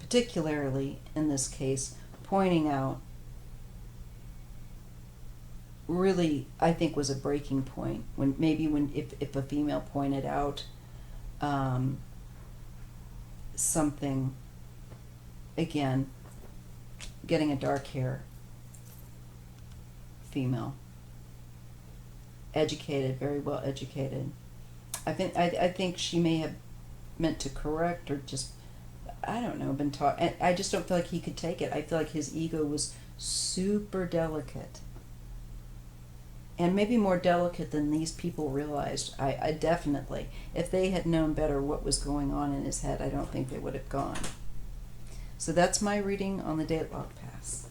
particularly in this case, pointing out, really, I think, was a breaking point. If a female pointed out something, again, getting a dark hair female, educated, very well educated. I think she may have meant to correct, or just, I don't know, been taught. And I just don't feel like he could take it. I feel like his ego was super delicate, and maybe more delicate than these people realized. I definitely, if they had known better what was going on in his head, I don't think they would have gone. So that's my reading on the Dyatlov pass.